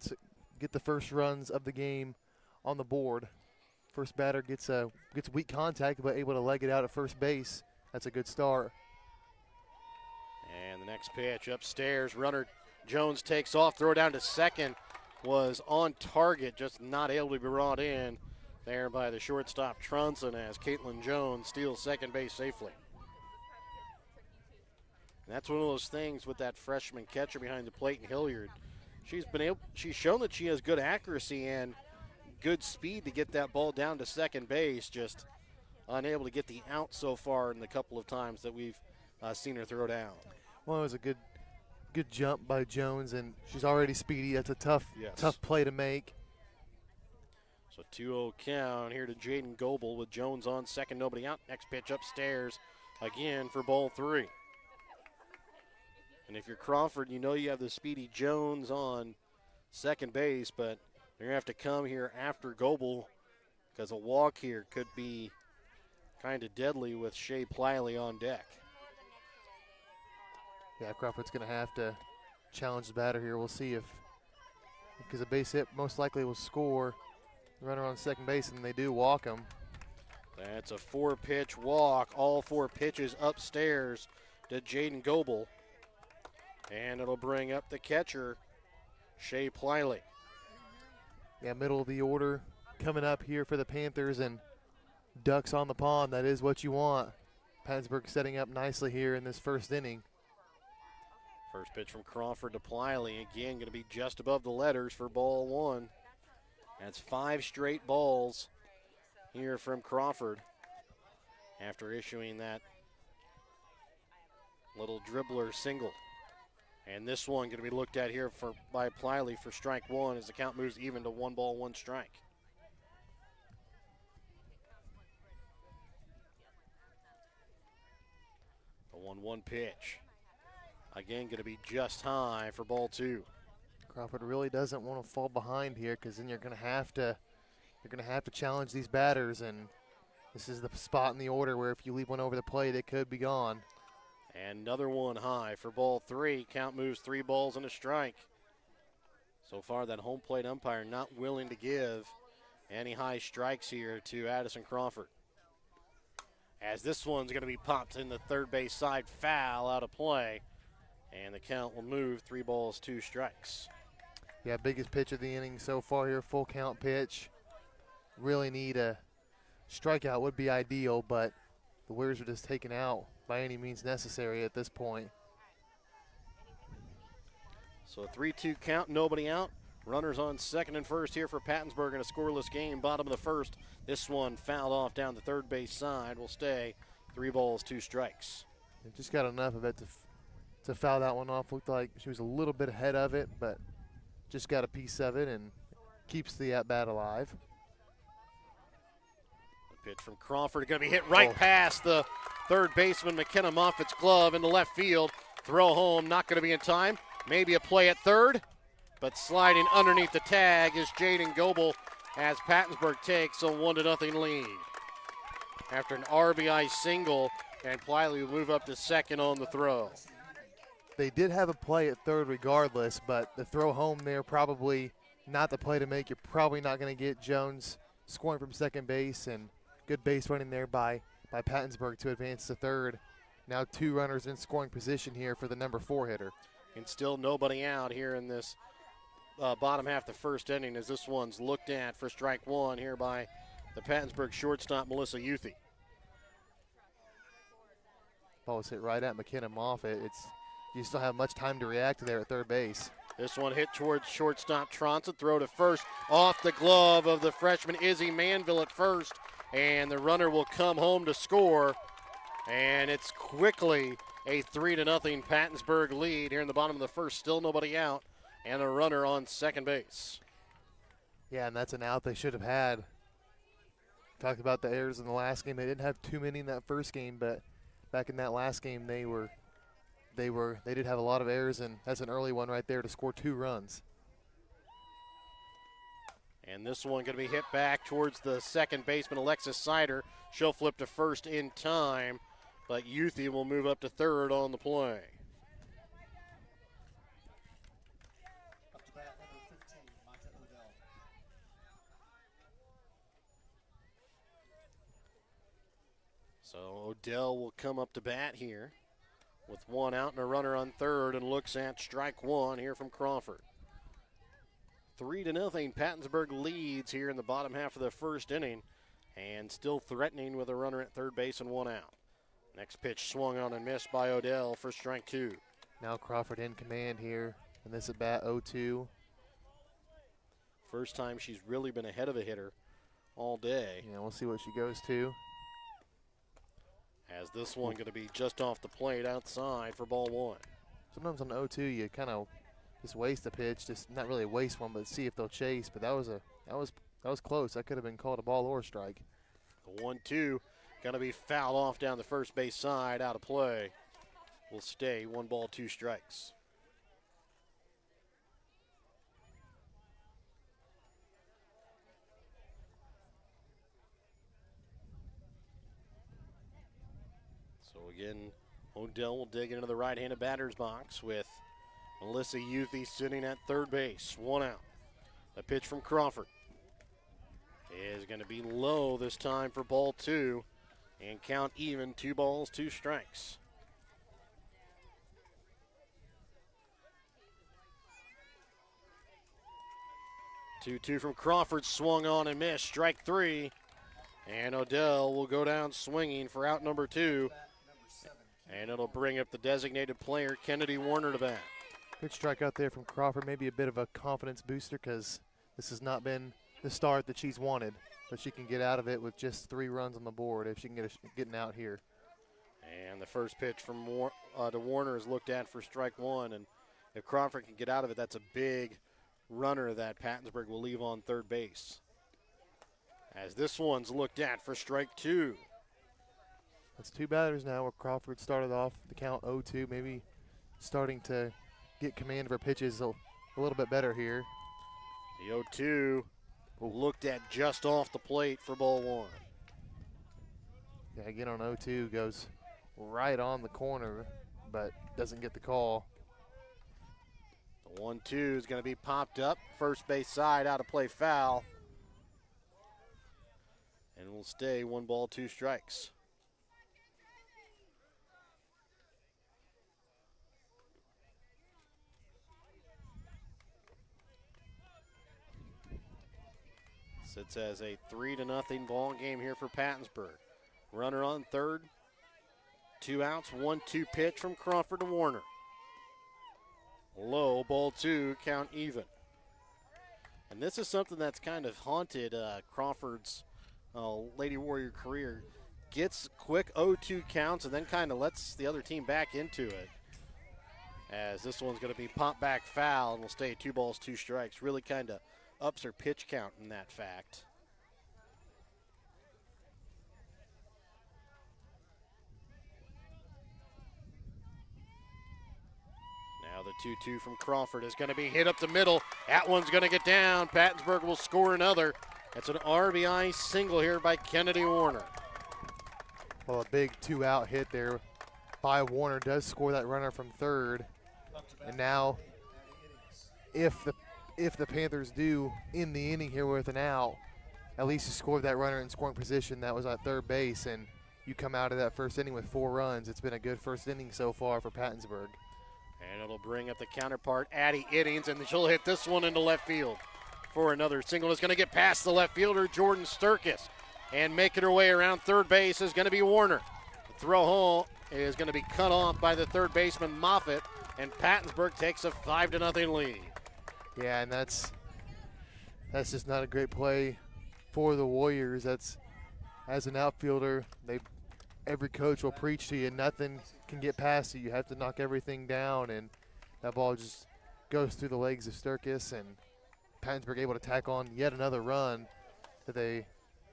get the first runs of the game on the board. First batter gets weak contact, but able to leg it out at first base. That's a good start. And the next pitch upstairs, runner Jones takes off, throw down to second, was on target, just not able to be brought in there by the shortstop Tronson as Caitlin Jones steals second base safely. And that's one of those things with that freshman catcher behind the plate in Hilliard. She's shown that she has good accuracy and good speed to get that ball down to second base, just unable to get the out so far in the couple of times that we've seen her throw down. Well, it was a good jump by Jones, and she's already speedy. That's a tough play to make. So 2-0 count here to Jaden Goebel with Jones on second, nobody out. Next pitch upstairs again for ball three. And if you're Crawford, you know you have the speedy Jones on second base, but you're going to have to come here after Goebel because a walk here could be kind of deadly with Shea Pliley on deck. Yeah, Crawford's going to have to challenge the batter here. We'll see because a base hit most likely will score the runner on second base, and they do walk him. That's a 4-pitch walk, all 4 pitches upstairs to Jaden Goebel. And it'll bring up the catcher, Shea Pliley. Yeah, middle of the order coming up here for the Panthers, and ducks on the pond. That is what you want. Pattonsburg setting up nicely here in this first inning. First pitch from Crawford to Pliley. Again, going to be just above the letters for ball one. That's 5 straight balls here from Crawford after issuing that little dribbler single. And this one going to be looked at here by Pliley for strike one as the count moves even to 1 ball, 1 strike. The 1-1 pitch. Again, going to be just high for ball 2. Crawford really doesn't want to fall behind here because then you're going to have to challenge these batters, and this is the spot in the order where if you leave one over the plate, it could be gone. And another one high for ball 3. Count moves 3 balls and a strike. So far, that home plate umpire not willing to give any high strikes here to Addison Crawford. as this one's going to be popped in the third base side, foul out of play. And the count will move, 3 balls, 2 strikes. Yeah, biggest pitch of the inning so far here, full count pitch. Really need a strikeout, would be ideal, but the Warriors are just taken out by any means necessary at this point. So a 3-2 count, nobody out. Runners on second and first here for Pattonsburg in a scoreless game, bottom of the first. This one fouled off down the third base side, will stay 3 balls, 2 strikes. They just got enough of it to foul that one off. Looked like she was a little bit ahead of it, but just got a piece of it and keeps the at-bat alive. The pitch from Crawford going to be hit right past the third baseman, McKenna Moffitt's glove into left field. Throw home, not going to be in time. Maybe a play at third, but sliding underneath the tag is Jaden Goebel as Pattonsburg takes a 1-0 lead. After an RBI single, and Pliley will move up to second on the throw. They did have a play at third regardless, but the throw home there probably not the play to make. You're probably not going to get Jones scoring from second base, and good base running there by Pattonsburg to advance to third. Now 2 runners in scoring position here for the number 4 hitter. And still nobody out here in this bottom half of the first inning as this one's looked at for strike 1 here by the Pattonsburg shortstop, Melissa Youthy. Ball was hit right at McKenna Moffitt. You still have much time to react there at third base. This one hit towards shortstop Tronson, throw to first off the glove of the freshman Izzy Manville at first, and the runner will come home to score, and it's quickly a 3-0 Pattonsburg lead here in the bottom of the first. Still nobody out, and a runner on second base. Yeah, and that's an out they should have had. Talked about the errors in the last game. They didn't have too many in that first game, but back in that last game they did have a lot of errors, and that's an early one right there to score 2 runs. And this one going to be hit back towards the second baseman, Alexis Sider. She'll flip to first in time, but Youthy will move up to third on the play. Up to bat, number 15, Mata Odell. So Odell will come up to bat here with 1 out and a runner on third, and looks at strike 1 here from Crawford. 3-0 Pattonsburg leads here in the bottom half of the first inning, and still threatening with a runner at third base and 1 out. Next pitch swung on and missed by Odell for strike 2. Now Crawford in command here, and this at bat 0-2. First time she's really been ahead of a hitter all day. Yeah, we'll see what she goes to. As this one going to be just off the plate outside for ball 1. Sometimes on 0-2 you kind of just waste a pitch, just not really waste one, but see if they'll chase. But that was close. That could have been called a ball or a strike. The 1-2 going to be fouled off down the first base side, out of play. Will stay 1 ball, 2 strikes. So again, Odell will dig into the right-handed batter's box with Melissa Youthy sitting at third base. 1 out. A pitch from Crawford is going to be low this time for ball 2, and count even, 2 balls, 2 strikes. Two from Crawford, swung on and missed, strike 3, and Odell will go down swinging for out number 2, and it'll bring up the designated player, Kennedy Warner, to bat. Good strikeout there from Crawford. Maybe a bit of a confidence booster because this has not been the start that she's wanted. But she can get out of it with just 3 runs on the board if she can get an out here. And the first pitch from to Warner is looked at for strike 1. And if Crawford can get out of it, that's a big runner that Pattonsburg will leave on third base. As this one's looked at for strike 2. That's 2 batters now where Crawford started off the count 0-2, maybe starting to get command of her pitches a little bit better here. The 0-2 looked at just off the plate for ball 1. Yeah, again on 0-2, goes right on the corner, but doesn't get the call. The 1-2 is going to be popped up, first base side, out of play, foul. And will stay 1 ball, 2 strikes. Sits as a 3-0 ball game here for Pattonsburg. Runner on third. 2 outs, 1-2 pitch from Crawford to Warner. Low, ball 2, count even. And this is something that's kind of haunted Crawford's Lady Warrior career. Gets quick 0-2 counts and then kind of lets the other team back into it. As this one's going to be popped back foul and will stay 2 balls, 2 strikes. Really kind of ups her pitch count in that fact. Now the 2-2 from Crawford is going to be hit up the middle. That one's going to get down. Pattonsburg will score another. That's an RBI single here by Kennedy Warner. Well, a big 2-out hit there by Warner does score that runner from third. And now, if the Panthers do end the inning here with an out, at least you scored that runner in scoring position that was at third base, and you come out of that first inning with 4 runs. It's been a good first inning so far for Pattonsburg. And it'll bring up the counterpart, Addie Iddings, and she'll hit this one into left field for another single. It's going to get past the left fielder, Jordan Sturkis, and making her way around third base is going to be Warner. The throw home is going to be cut off by the third baseman, Moffitt, and Pattonsburg takes a 5-0 lead. Yeah, and that's just not a great play for the Warriors. That's, as an outfielder, every coach will preach to you, nothing can get past you. You have to knock everything down, and that ball just goes through the legs of Sturkis, and Pattonsburg able to tack on yet another run that they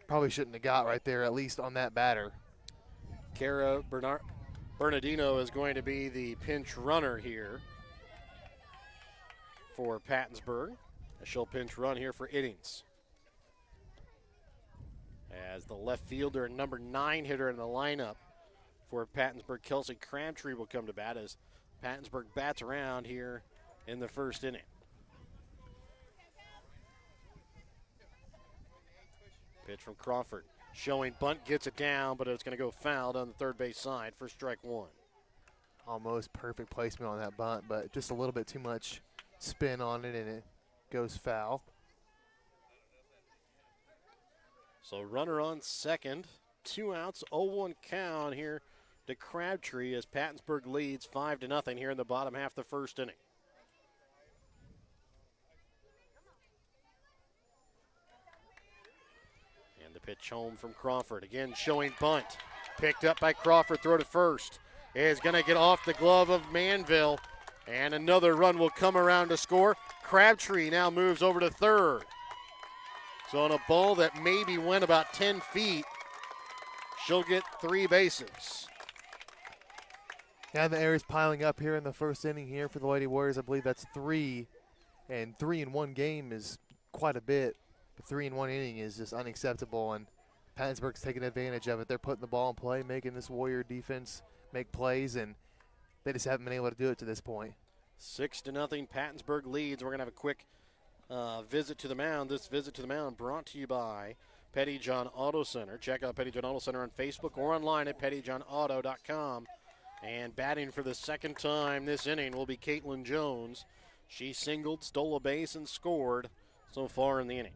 probably shouldn't have got right there, at least on that batter. Cara Bernardino is going to be the pinch runner here for Pattonsburg. She'll pinch run here for Iddings. As the left fielder and number 9 hitter in the lineup for Pattonsburg, Kelsey Crabtree, will come to bat as Pattonsburg bats around here in the first inning. Pitch from Crawford. Showing bunt, gets it down, but it's going to go foul on the third base side for strike 1. Almost perfect placement on that bunt, but just a little bit too much spin on it, and it goes foul. So runner on second, 2 outs, 0-1 count here to Crabtree as Pattonsburg leads 5-0 here in the bottom half of the first inning. And the pitch home from Crawford. Again, showing bunt. Picked up by Crawford, throw to first. Is going to get off the glove of Manville. And another run will come around to score. Crabtree now moves over to third. So on a ball that maybe went about 10 feet, she'll get 3 bases. Yeah, the air is piling up here in the first inning here for the Lady Warriors. I believe that's 3, and 3 in one game is quite a bit. But 3 in one inning is just unacceptable, and Pattonsburg's taking advantage of it. They're putting the ball in play, making this Warrior defense make plays, and they just haven't been able to do it to this point. 6-0, Pattonsburg leads. We're going to have a quick visit to the mound. This visit to the mound brought to you by Petty John Auto Center. Check out Petty John Auto Center on Facebook or online at pettyjohnauto.com. And batting for the second time this inning will be Caitlin Jones. She singled, stole a base, and scored so far in the inning.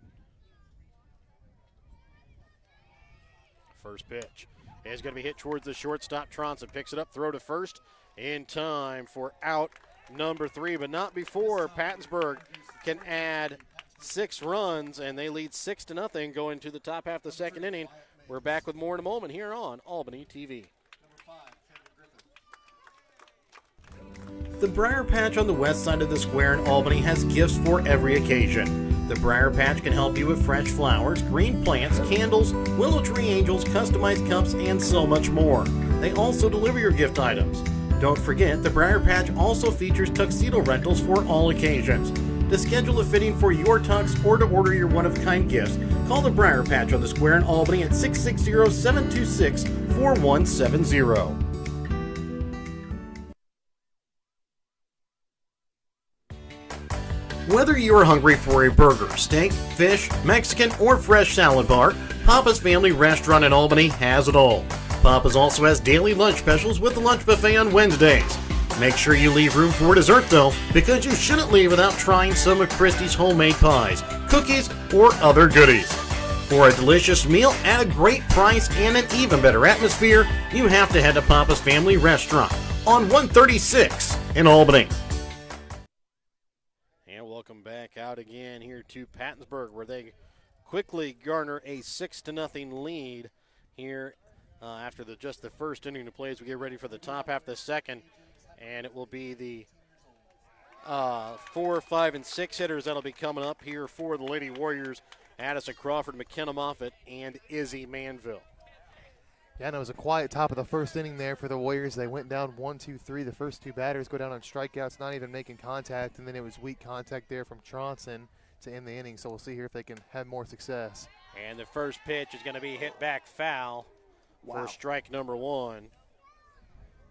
First pitch is going to be hit towards the shortstop. Tronson picks it up, throw to first in time for out number 3, but not before Pattonsburg can add 6 runs, and they lead 6-0 going to the top half of the second inning. We're back with more in a moment here on Albany TV. The Briar Patch on the west side of the square in Albany has gifts for every occasion. The Briar Patch can help you with fresh flowers, green plants, candles, willow tree angels, customized cups, and so much more. They also deliver your gift items. Don't forget, the Briar Patch also features tuxedo rentals for all occasions. To schedule a fitting for your tux or to order your one-of-a-kind gifts, call the Briar Patch on the square in Albany at 660-726-4170. Whether you are hungry for a burger, steak, fish, Mexican, or fresh salad bar, Papa's Family Restaurant in Albany has it all. Papa's also has daily lunch specials with the lunch buffet on Wednesdays. Make sure you leave room for dessert though, because you shouldn't leave without trying some of Christie's homemade pies, cookies, or other goodies. For a delicious meal at a great price and an even better atmosphere, you have to head to Papa's Family Restaurant on 136 in Albany. And welcome back out again here to Pattonsburg, where they quickly garner a 6-0 lead here after just the first inning of play as we get ready for the top half of the second. And it will be the 4, 5, and 6 hitters that'll be coming up here for the Lady Warriors. Addison Crawford, McKenna Moffitt, and Izzy Manville. Yeah, and it was a quiet top of the first inning there for the Warriors. They went down 1-2-3. The first two batters go down on strikeouts, not even making contact, and then it was weak contact there from Tronson to end the inning. So we'll see here if they can have more success. And the first pitch is going to be hit back foul for strike number 1,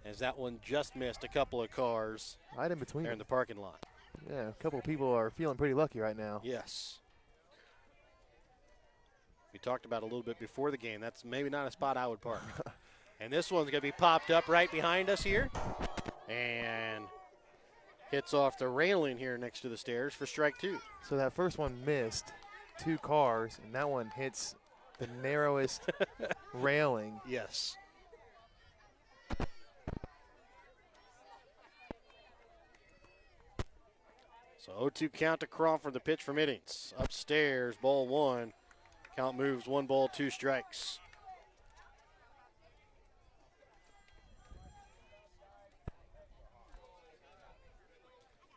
as that one just missed a couple of cars right in between there in the parking lot. Yeah, a couple of people are feeling pretty lucky right now. Yes. We talked about it a little bit before the game. That's maybe not a spot I would park. And this one's going to be popped up right behind us here. And hits off the railing here next to the stairs for strike 2. So that first one missed 2 cars, and that one hits the narrowest railing. Yes. So 0-2 count to Crawford, the pitch from Iddings. Upstairs, ball 1. Count moves 1 ball, 2 strikes.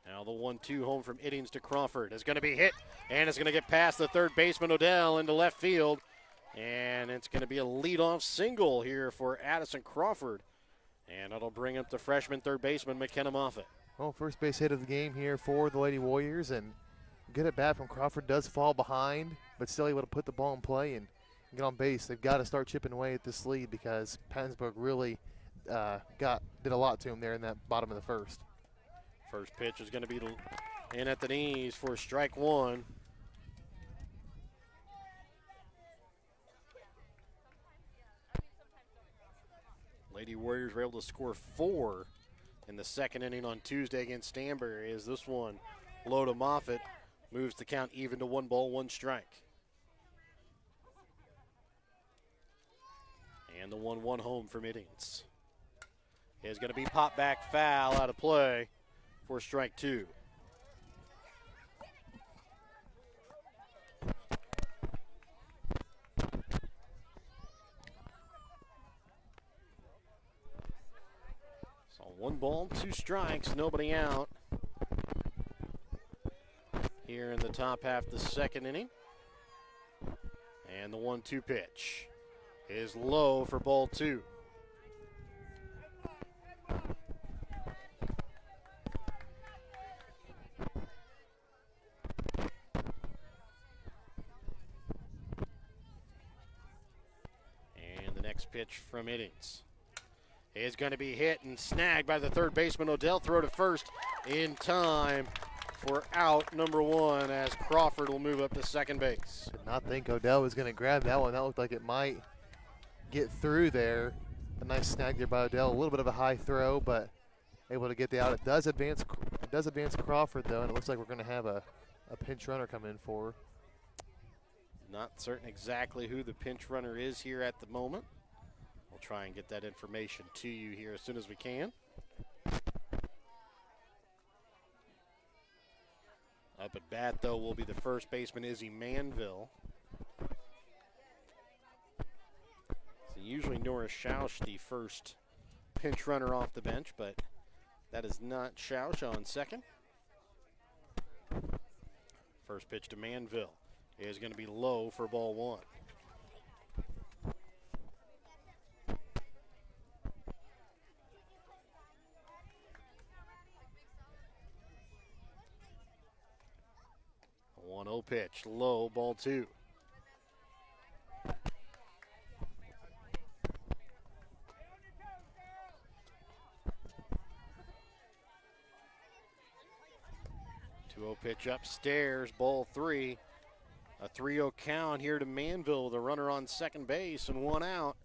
Now the 1-2 home from Iddings to Crawford is going to be hit, and it's going to get past the third baseman Odell into left field. And it's going to be a leadoff single here for Addison Crawford. And it'll bring up the freshman third baseman McKenna Moffitt. Well, first base hit of the game here for the Lady Warriors, and good at bat from Crawford. Does fall behind, but still able to put the ball in play and get on base. They've got to start chipping away at this lead because Pattonsburg really did a lot to him there in that bottom of the first. First pitch is going to be in at the knees for strike 1. Lady Warriors were able to score 4 in the second inning on Tuesday against Stanberry, as this one low to Moffitt moves the count even to 1 ball, 1 strike. And the 1-1 home from Iddings is going to be popped back foul out of play for strike 2. So 1 ball, 2 strikes, nobody out here in the top half of the second inning. And the 1-2 pitch is low for ball 2. And the next pitch from Iddings is going to be hit and snagged by the third baseman Odell. Throw to first in time for out number 1, as Crawford will move up to second base. Did not think Odell was going to grab that one. That looked like it might get through there. A nice snag there by Odell. A little bit of a high throw, but able to get the out. It does advance Crawford, though, and it looks like we're going to have a pinch runner come in for her. Not certain exactly who the pinch runner is here at the moment. We'll try and get that information to you here as soon as we can. Up at bat, though, will be the first baseman, Izzy Manville. So usually Nora Schausch, the first pinch runner off the bench, but that is not Schausch on second. First pitch to Manville is going to be low for ball 1. A 1-0 pitch, low, ball 2. Pitch upstairs, ball 3. A 3-0 count here to Manville with a runner on second base and 1 out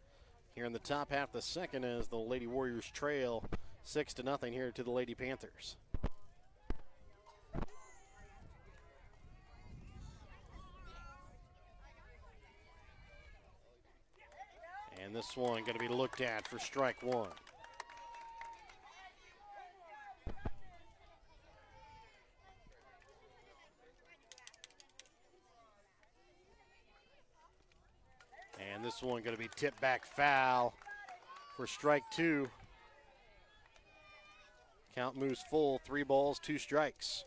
here in the top half of the second as the Lady Warriors trail 6-0 here to the Lady Panthers. And this one going to be looked at for strike one. And this one going to be tipped back foul for strike two. Count moves full, 3 balls, 2 strikes.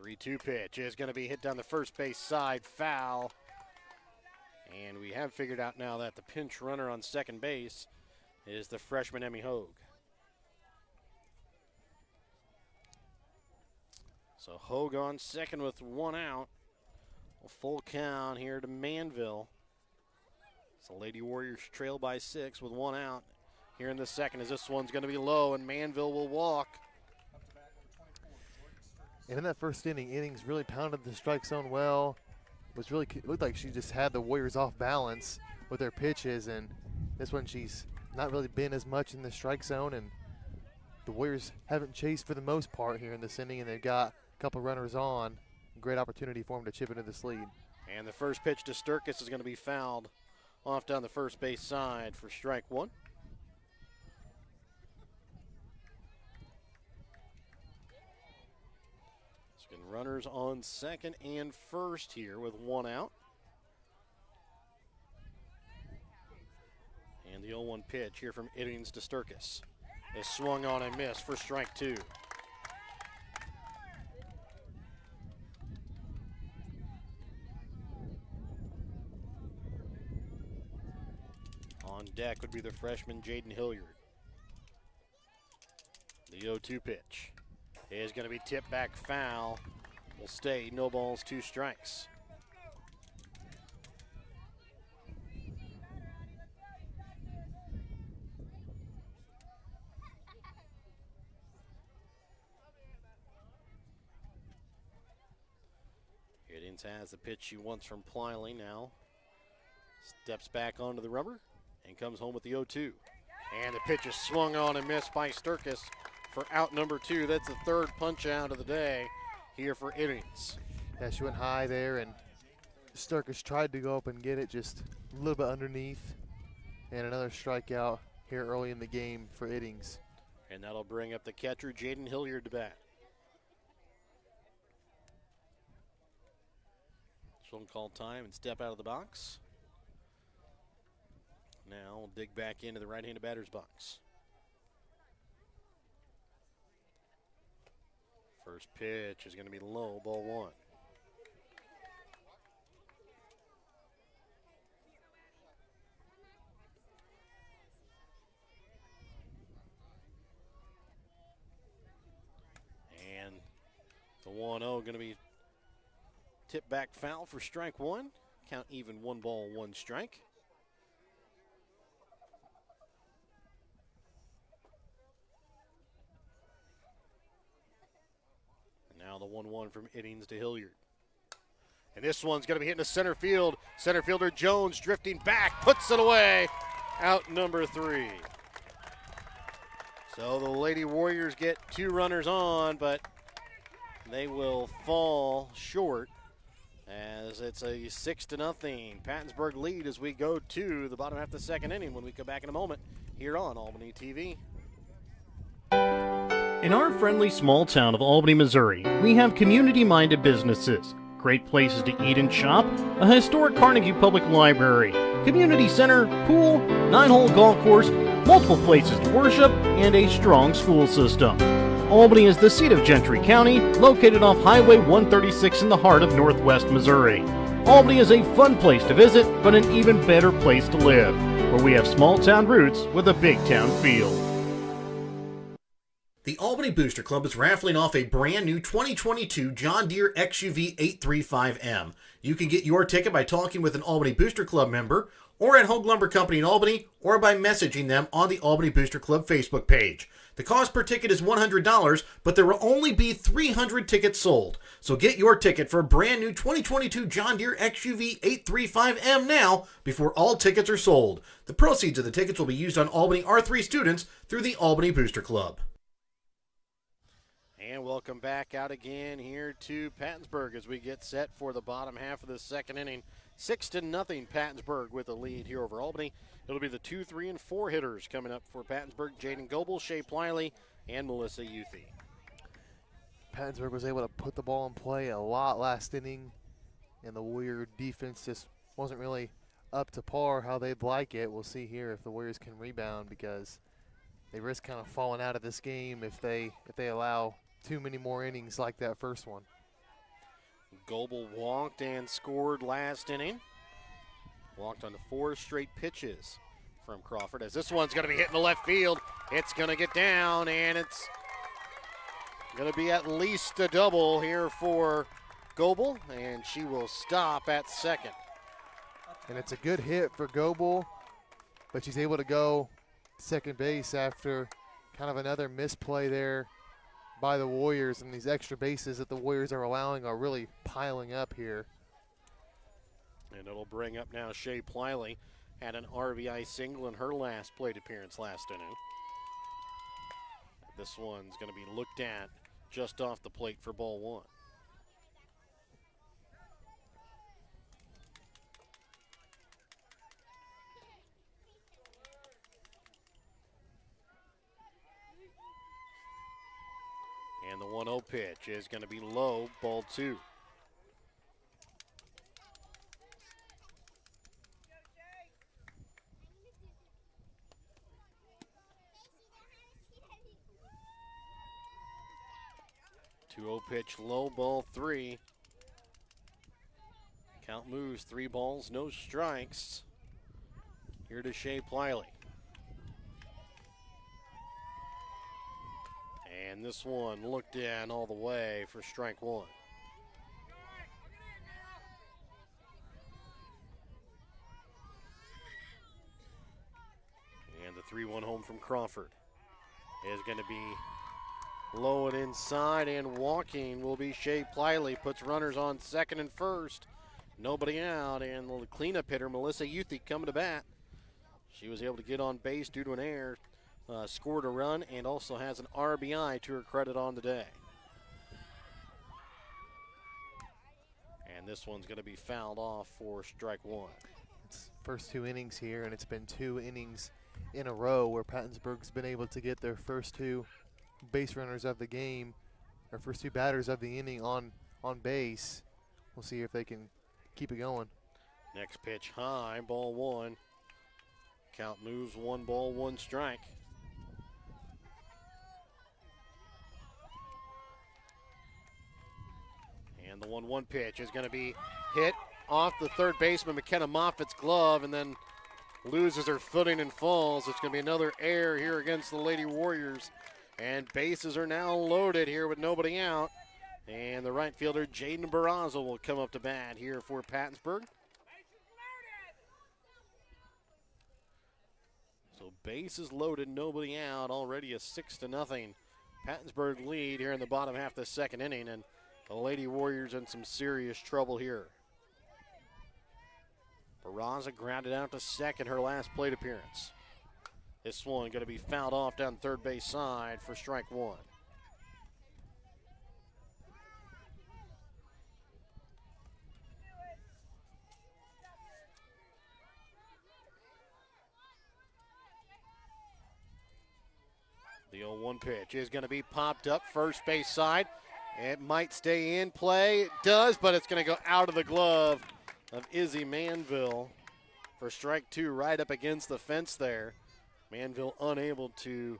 Three-two pitch is going to be hit down the first base side, foul. And we have figured out now that the pinch runner on second base is the freshman Emmy Hogue. So Hogue on second with 1 out. A full count here to Manville. So Lady Warriors trail by 6 with 1 out. Here in the second as this one's going to be low and Manville will walk. And in that first inning, Innings really pounded the strike zone well. Looked like she just had the Warriors off balance with their pitches, and this one she's not really been as much in the strike zone, and the Warriors haven't chased for the most part here in this inning, and they've got a couple runners on. Great opportunity for them to chip into this lead. And the first pitch to Sturkis is going to be fouled off down the first base side for strike one. Runners on second and first here with 1 out. And the 0-1 pitch here from Iddings to Sturkis is swung on and missed for strike two. On deck would be the freshman Jaden Hilliard. The 0-2 pitch is going to be tipped back foul. Will stay, no balls, 2 strikes. Hiddens has the pitch she wants from Pliley now. Steps back onto the rubber and comes home with the 0-2. And the pitch is swung on and missed by Sturkis for out number 2. That's the 3rd punch out of the day here for Iddings. Yeah, she went high there, and Sturkis tried to go up and get it just a little bit underneath. And another strikeout here early in the game for Iddings. And that'll bring up the catcher, Jaden Hilliard, to bat. She'll call time and step out of the box. Now we'll dig back into the right-handed batter's box. First pitch is going to be low, ball 1. And the 1-0 going to be tipped back foul for strike 1. Count even, 1 ball, 1 strike. Now the 1-1 from Iddings to Hilliard. And this one's going to be hitting the center field. Center fielder Jones drifting back, puts it away. Out number 3. So the Lady Warriors get 2 runners on, but they will fall short as it's a 6-0 Pattonsburg lead as we go to the bottom half of the second inning when we come back in a moment here on Albany TV. In our friendly small town of Albany, Missouri, we have community-minded businesses, great places to eat and shop, a historic Carnegie Public Library, community center, pool, 9-hole golf course, multiple places to worship, and a strong school system. Albany is the seat of Gentry County, located off Highway 136 in the heart of northwest Missouri. Albany is a fun place to visit, but an even better place to live, where we have small-town roots with a big-town feel. The Albany Booster Club is raffling off a brand new 2022 John Deere XUV 835M. You can get your ticket by talking with an Albany Booster Club member, or at Hogue Lumber Company in Albany, or by messaging them on the Albany Booster Club Facebook page. The cost per ticket is $100, but there will only be 300 tickets sold. So get your ticket for a brand new 2022 John Deere XUV 835M now before all tickets are sold. The proceeds of the tickets will be used on Albany R3 students through the Albany Booster Club. And welcome back out again here to Pattonsburg as we get set for the bottom half of the second inning. 6-0 Pattonsburg with a lead here over Albany. It'll be the 2, 3, and 4 hitters coming up for Pattonsburg. Jaden Goebel, Shea Pliley, and Melissa Youthy. Pattonsburg was able to put the ball in play a lot last inning, and the Warrior defense just wasn't really up to par how they'd like it. We'll see here if the Warriors can rebound, because they risk kind of falling out of this game if they allow too many more innings like that first one. Goebel walked and scored last inning. Walked on the 4 straight pitches from Crawford. As this one's going to be hitting the left field, it's going to get down, and it's going to be at least a double here for Goebel, and she will stop at second. And it's a good hit for Goebel, but she's able to go second base after kind of another misplay there by the Warriors, and these extra bases that the Warriors are allowing are really piling up here. And it'll bring up now Shea Pliley. Had an RBI single in her last plate appearance last inning. This one's going to be looked at just off the plate for ball 1. And the 1-0 pitch is going to be low, ball 2. Pitch low, ball 3. Count moves, 3 balls, no strikes. Here to Shea Pliley. And this one looked in all the way for strike 1. And the 3-1 home from Crawford is going to be low and inside, and walking will be Shea Pliley. Puts runners on second and first. Nobody out, and the cleanup hitter, Melissa Youthy, coming to bat. She was able to get on base due to an error, scored a run, and also has an RBI to her credit on the day. And this one's going to be fouled off for strike 1. It's first 2 innings here, and it's been 2 innings in a row where Pattonsburg's been able to get their first 2 base runners of the game, or first 2 batters of the inning on base. We'll see if they can keep it going. Next pitch high, ball 1. Count moves, 1 ball, 1 strike. And the 1-1 pitch is going to be hit off the third baseman, McKenna Moffitt's glove, and then loses her footing and falls. It's going to be another error here against the Lady Warriors. And bases are now loaded here with nobody out. And the right fielder, Jaden Barraza, will come up to bat here for Pattonsburg. So bases loaded, nobody out. Already a 6-0 Pattonsburg lead here in the bottom half of the second inning. And the Lady Warriors in some serious trouble here. Barraza grounded out to second, her last plate appearance. This one going to be fouled off down the third base side for strike 1. The 0-1 pitch is going to be popped up first base side. It might stay in play. It does, but it's going to go out of the glove of Izzy Manville for strike 2, right up against the fence there. Manville unable to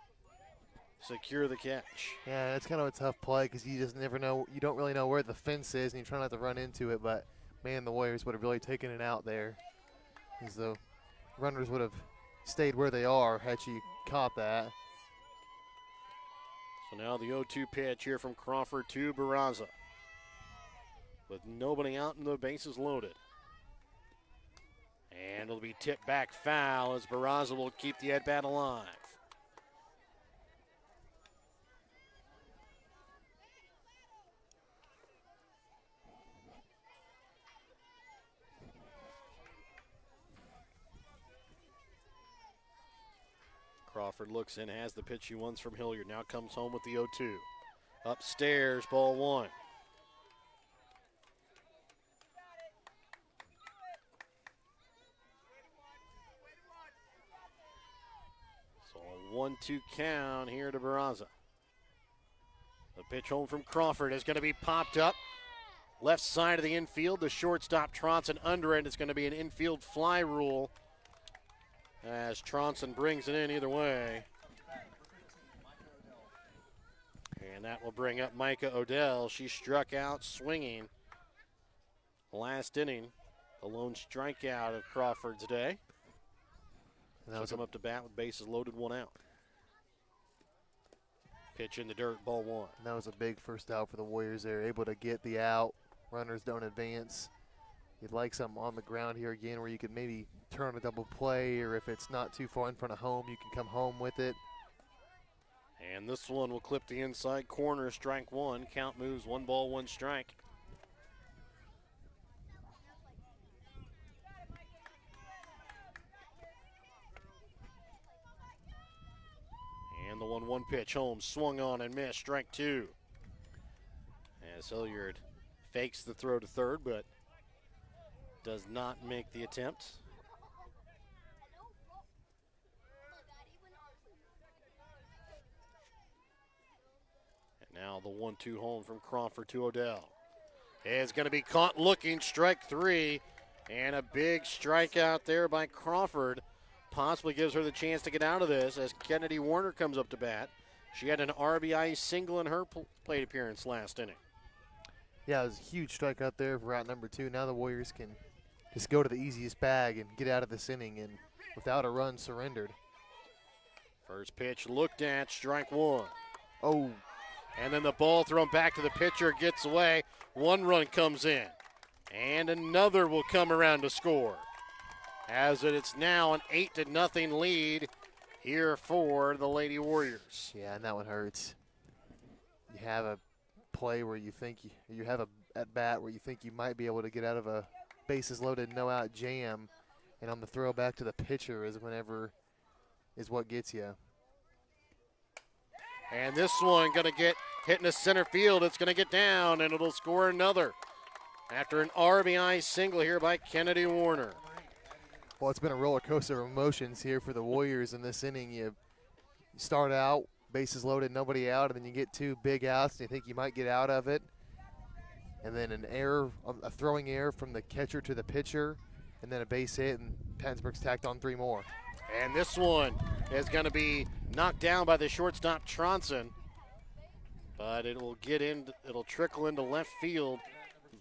secure the catch. Yeah, it's kind of a tough play because you just never know. You don't really know where the fence is, and you try not to run into it. But, man, the Warriors would have really taken it out there, as the runners would have stayed where they are had she caught that. So now the 0-2 pitch here from Crawford to Barraza. With nobody out and the bases loaded. And it'll be tipped back foul as Barraza will keep the at-bat alive. Crawford looks in, has the pitch he wants from Hilliard. Now comes home with the 0-2. Upstairs, ball one. So a 1-2 count here to Barraza. The pitch home from Crawford is going to be popped up. Left side of the infield, the shortstop Tronson under it. It's going to be an infield fly rule as Tronson brings it in either way. And that will bring up Micah Odell. She struck out swinging last inning. The lone strikeout of Crawford's day. And that was come up to bat with bases loaded, one out. Pitch in the dirt, ball one. And that was a big first out for the Warriors. They're able to get the out. Runners don't advance. You'd like something on the ground here again where you could maybe turn a double play, or if it's not too far in front of home, you can come home with it. And this one will clip the inside corner, strike one. Count moves 1 ball, 1 strike. And the 1-1 pitch home, swung on and missed, strike two. As Hilliard fakes the throw to third, but does not make the attempt. And now the 1-2 home from Crawford to Odell. It's going to be caught looking, strike three, and a big strikeout there by Crawford. Possibly gives her the chance to get out of this as Kennedy Warner comes up to bat. She had an RBI single in her plate appearance last inning. Yeah, it was a huge strikeout there for route number 2. Now the Warriors can just go to the easiest bag and get out of this inning and without a run surrendered. First pitch looked at, strike one. Oh. And then the ball thrown back to the pitcher, gets away. 1 run comes in. And another will come around to score. As it's now an 8-0 lead here for the Lady Warriors. Yeah, and that one hurts. You have a play where you think you have a at bat where you think you might be able to get out of a bases loaded, no out jam, and on the throw back to the pitcher is what gets you. And this one going to get hit in the center field. It's going to get down, and it'll score another after an RBI single here by Kennedy Warner. Well, it's been a roller coaster of emotions here for the Warriors in this inning. You start out, bases loaded, nobody out, and then you get 2 big outs, and you think you might get out of it. And then an error, a throwing error from the catcher to the pitcher, and then a base hit, and Pattonsburg's tacked on 3 more. And this one is going to be knocked down by the shortstop Tronson, but it'll trickle into left field,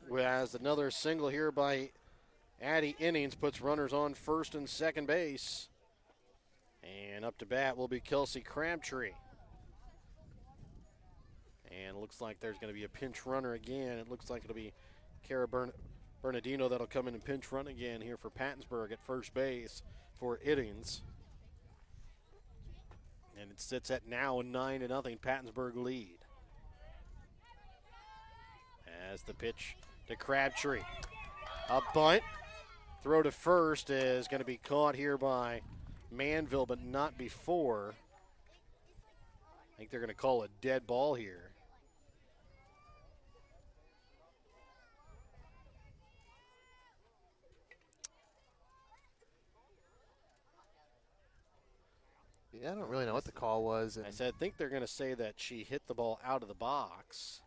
whereas another single here by Addie Innings puts runners on first and second base. And up to bat will be Kelsey Crabtree. And it looks like there's going to be a pinch runner again. It looks like it'll be Kara Bernardino that'll come in and pinch run again here for Pattonsburg at first base for Innings. And it sits at now a 9-0 Pattonsburg lead. As the pitch to Crabtree. A bunt. Throw to first is going to be caught here by Manville, but not before. I think they're going to call a dead ball here. Yeah, I don't really know what the call was. I think they're going to say that she hit the ball out of the box.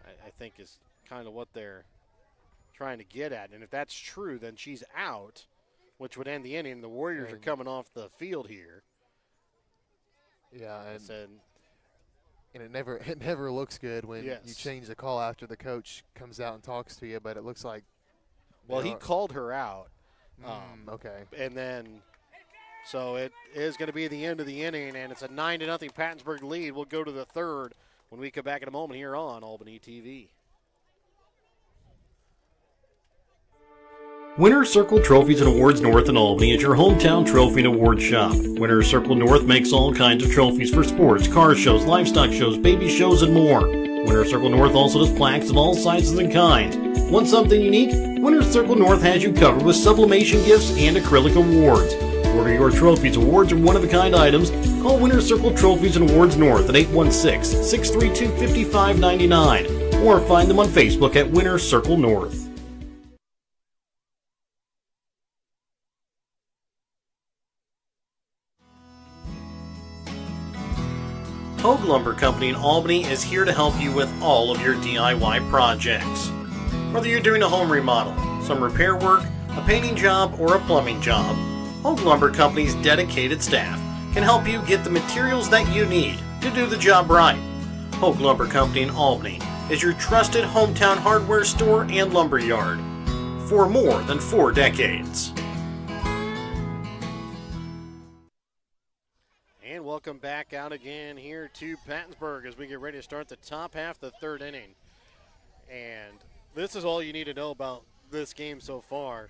I think is kind of what they're trying to get at. And if that's true, then she's out, which would end the inning. The Warriors are coming off the field here. Yeah, and it never looks good when you change the call after the coach comes out and talks to you, but it looks like. Well, he called her out. Okay. And then, so it is going to be the end of the inning, and it's a 9-0 Pattonsburg lead. We'll go to the third when we come back in a moment here on Albany TV. Winner's Circle Trophies and Awards North in Albany is your hometown trophy and award shop. Winner's Circle North makes all kinds of trophies for sports, car shows, livestock shows, baby shows, and more. Winner's Circle North also does plaques of all sizes and kinds. Want something unique? Winner's Circle North has you covered with sublimation gifts and acrylic awards. Order your trophies, awards, or one-of-a-kind items. Call Winner's Circle Trophies and Awards North at 816-632-5599 or find them on Facebook at Winner's Circle North. Hogue Lumber Company in Albany is here to help you with all of your DIY projects. Whether you're doing a home remodel, some repair work, a painting job, or a plumbing job, Hogue Lumber Company's dedicated staff can help you get the materials that you need to do the job right. Hogue Lumber Company in Albany is your trusted hometown hardware store and lumber yard for more than 4 decades. And welcome back out again here to Pattonsburg as we get ready to start the top half of the third inning. And this is all you need to know about this game so far.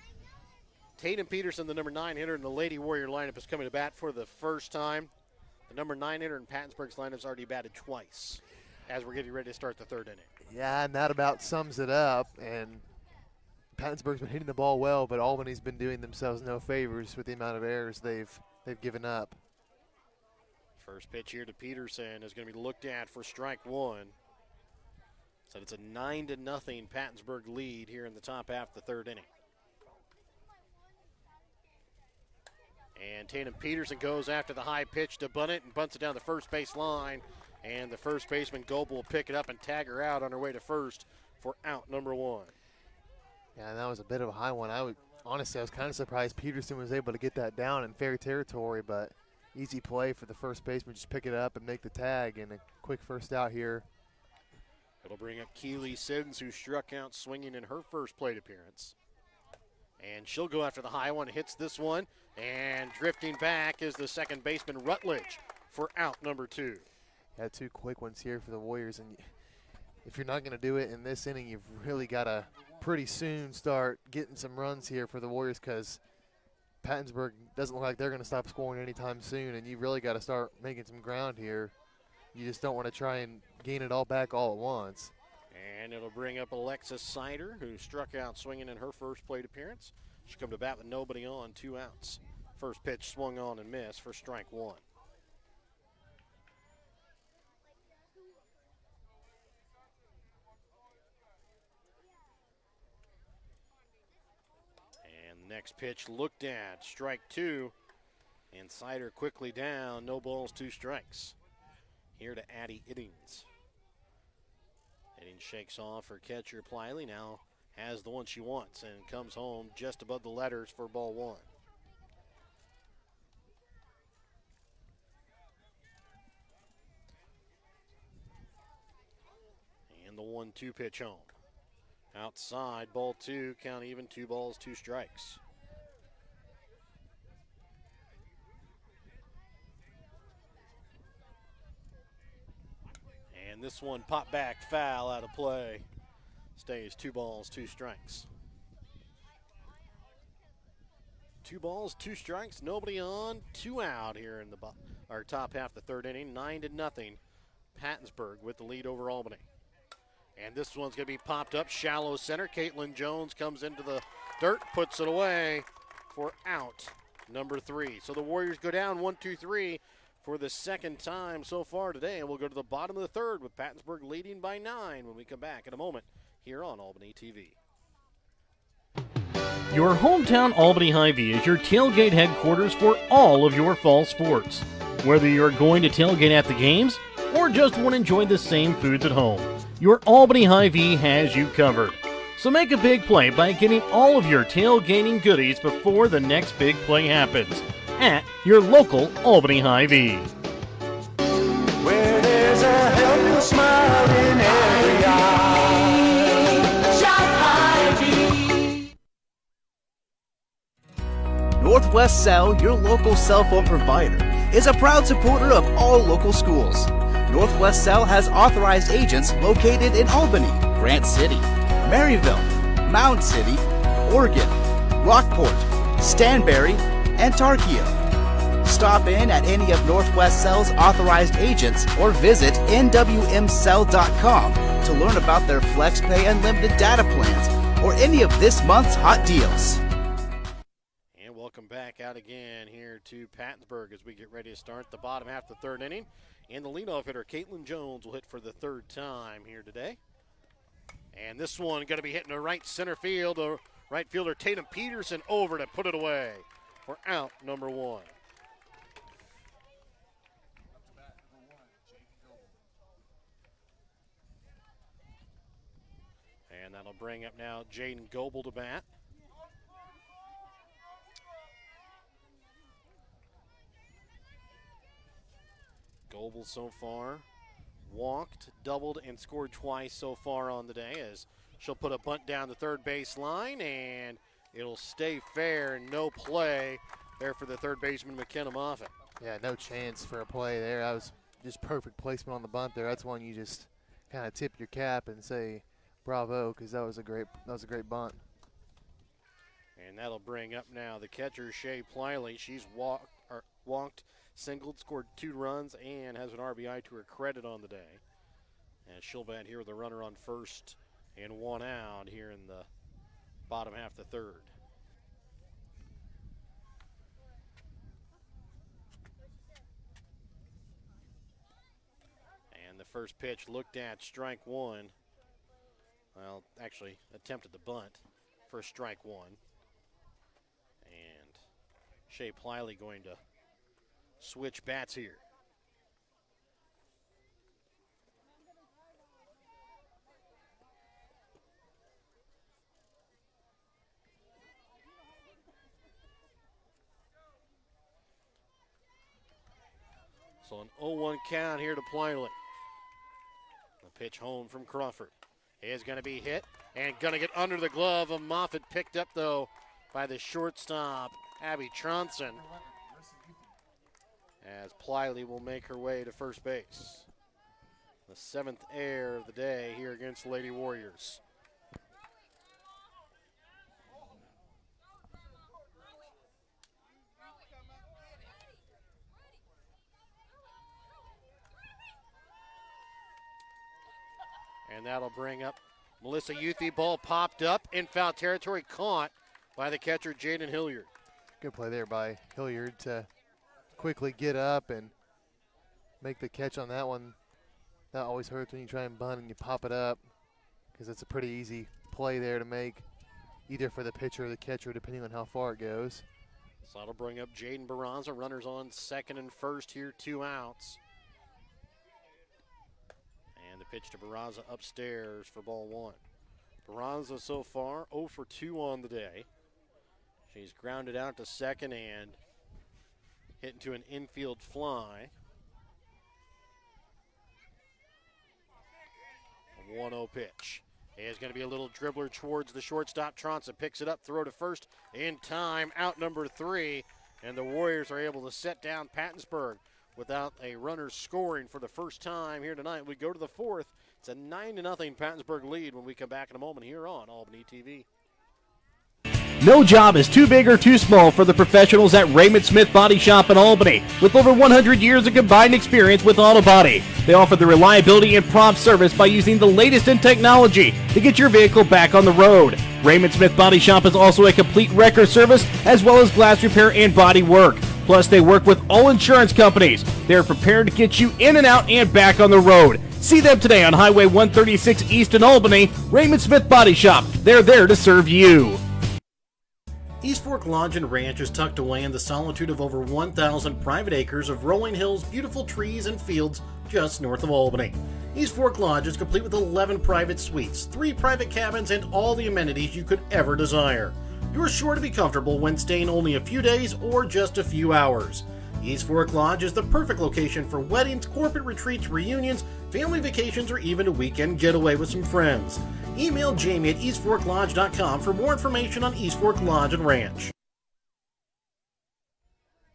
Tatum Peterson, the number 9 hitter in the Lady Warrior lineup, is coming to bat for the first time. The number 9 hitter in Pattonsburg's lineup has already batted twice as we're getting ready to start the third inning. Yeah, and that about sums it up. And Pattonsburg's been hitting the ball well, but Albany's been doing themselves no favors with the amount of errors they've given up. First pitch here to Peterson is going to be looked at for strike one. So it's a 9-0 Pattonsburg lead here in the top half of the third inning. And Tatum Peterson goes after the high pitch to bunt it and bunts it down the first base line. And the first baseman, Goebel, will pick it up and tag her out on her way to first for out number 1. Yeah, and that was a bit of a high one. Honestly, I was kind of surprised Peterson was able to get that down in fair territory, but easy play for the first baseman. Just pick it up and make the tag, and a quick first out here. It'll bring up Keely Siddons, who struck out swinging in her first plate appearance. And she'll go after the high one, hits this one, and drifting back is the second baseman, Rutledge, for out number 2. Had 2 quick ones here for the Warriors, and if you're not going to do it in this inning, you've really got to pretty soon start getting some runs here for the Warriors, because Pattonsburg doesn't look like they're going to stop scoring anytime soon, and you really got to start making some ground here. You just don't want to try and gain it all back all at once. And it'll bring up Alexis Sider, who struck out swinging in her first plate appearance. She'll come to bat with nobody on, 2 outs. First pitch swung on and missed for strike 1. And the next pitch looked at, strike 2. And Sider quickly down, no balls, 2 strikes. Here to Addie Iddings. Iddings shakes off her catcher Pliley, now has the one she wants and comes home just above the letters for ball 1. And the 1-2 pitch home. Outside, ball 2, count even, 2 balls, 2 strikes. And this one popped back, foul, out of play. Stays 2 balls, 2 strikes. 2 balls, 2 strikes, nobody on, 2 out here in the top half of the third inning. 9-0. Pattonsburg with the lead over Albany. And this one's going to be popped up shallow center. Caitlin Jones comes into the dirt, puts it away for out number 3. So the Warriors go down 1-2-3 for the second time so far today. And we'll go to the bottom of the third with Pattonsburg leading by 9 when we come back in a moment here on Albany TV. Your hometown Albany Hy-Vee is your tailgate headquarters for all of your fall sports. Whether you're going to tailgate at the games or just want to enjoy the same foods at home, your Albany Hy-Vee has you covered. So make a big play by getting all of your tailgating goodies before the next big play happens at your local Albany Hy-Vee. Where there's a helpful smile in every eye. Shop Hy-Vee. Northwest Cell, your local cell phone provider, is a proud supporter of all local schools. Northwest Cell has authorized agents located in Albany, Grant City, Maryville, Mound City, Oregon, Rockport, Stanberry, and Tarkio. Stop in at any of Northwest Cell's authorized agents or visit nwmcell.com to learn about their FlexPay unlimited data plans or any of this month's hot deals. And welcome back out again here to Pattonsburg as we get ready to start the bottom half of the third inning. And the leadoff hitter, Caitlin Jones, will hit for the third time here today. And this one going to be hitting to right center field. Right fielder Tatum Peterson over to put it away for out number one. And that'll bring up now Jaden Goebel to bat. Goebel so far walked, doubled, and scored twice so far on the day as she'll put a bunt down the third base line, and it'll stay fair and no play there for the third baseman, McKenna Moffitt. Yeah, no chance for a play there. That was just perfect placement on the bunt there. That's one you just kind of tip your cap and say bravo, because that was a great bunt. And that'll bring up now the catcher, Shea Pliley. She's walked, singled, scored 2 runs, and has an RBI to her credit on the day. And she'll bat here with a runner on first and 1 out here in the bottom half of the third. And the first pitch looked at, strike one. Well, actually attempted the bunt for strike one. And Shea Pliley going to switch bats here. So an 0-1 count here to Pliley. The pitch home from Crawford is going to be hit and going to get under the glove of Moffitt, picked up though by the shortstop, Abby Tronson, as Pliley will make her way to first base. The 7th error of the day here against the Lady Warriors. And that'll bring up Melissa Youthy. Ball popped up in foul territory, caught by the catcher, Jaden Hilliard. Good play there by Hilliard to quickly get up and make the catch on that one. That always hurts when you try and bunt and you pop it up, because it's a pretty easy play there to make, either for the pitcher or the catcher, depending on how far it goes. So that'll bring up Jaden Barraza. Runners on second and first here, 2 outs. And the pitch to Barraza upstairs for ball 1. Barraza so far 0 for 2 on the day. She's grounded out to second and hit into an infield fly. A 1-0 pitch. It's going to be a little dribbler towards the shortstop. Tronson picks it up, throw to first in time. Out number 3, and the Warriors are able to set down Pattonsburg without a runner scoring for the first time here tonight. We go to the 4th. It's a 9-0 Pattonsburg lead when we come back in a moment here on Albany TV. No job is too big or too small for the professionals at Raymond Smith Body Shop in Albany. With over 100 years of combined experience with auto body, they offer the reliability and prompt service by using the latest in technology to get your vehicle back on the road. Raymond Smith Body Shop is also a complete wrecker service as well as glass repair and body work. Plus, they work with all insurance companies. They're prepared to get you in and out and back on the road. See them today on Highway 136 East in Albany. Raymond Smith Body Shop. They're there to serve you. East Fork Lodge and Ranch is tucked away in the solitude of over 1,000 private acres of rolling hills, beautiful trees, and fields just north of Albany. East Fork Lodge is complete with 11 private suites, 3 private cabins, and all the amenities you could ever desire. You're sure to be comfortable when staying only a few days or just a few hours. East Fork Lodge is the perfect location for weddings, corporate retreats, reunions, family vacations, or even a weekend getaway with some friends. Email Jamie at eastforklodge.com for more information on East Fork Lodge and Ranch.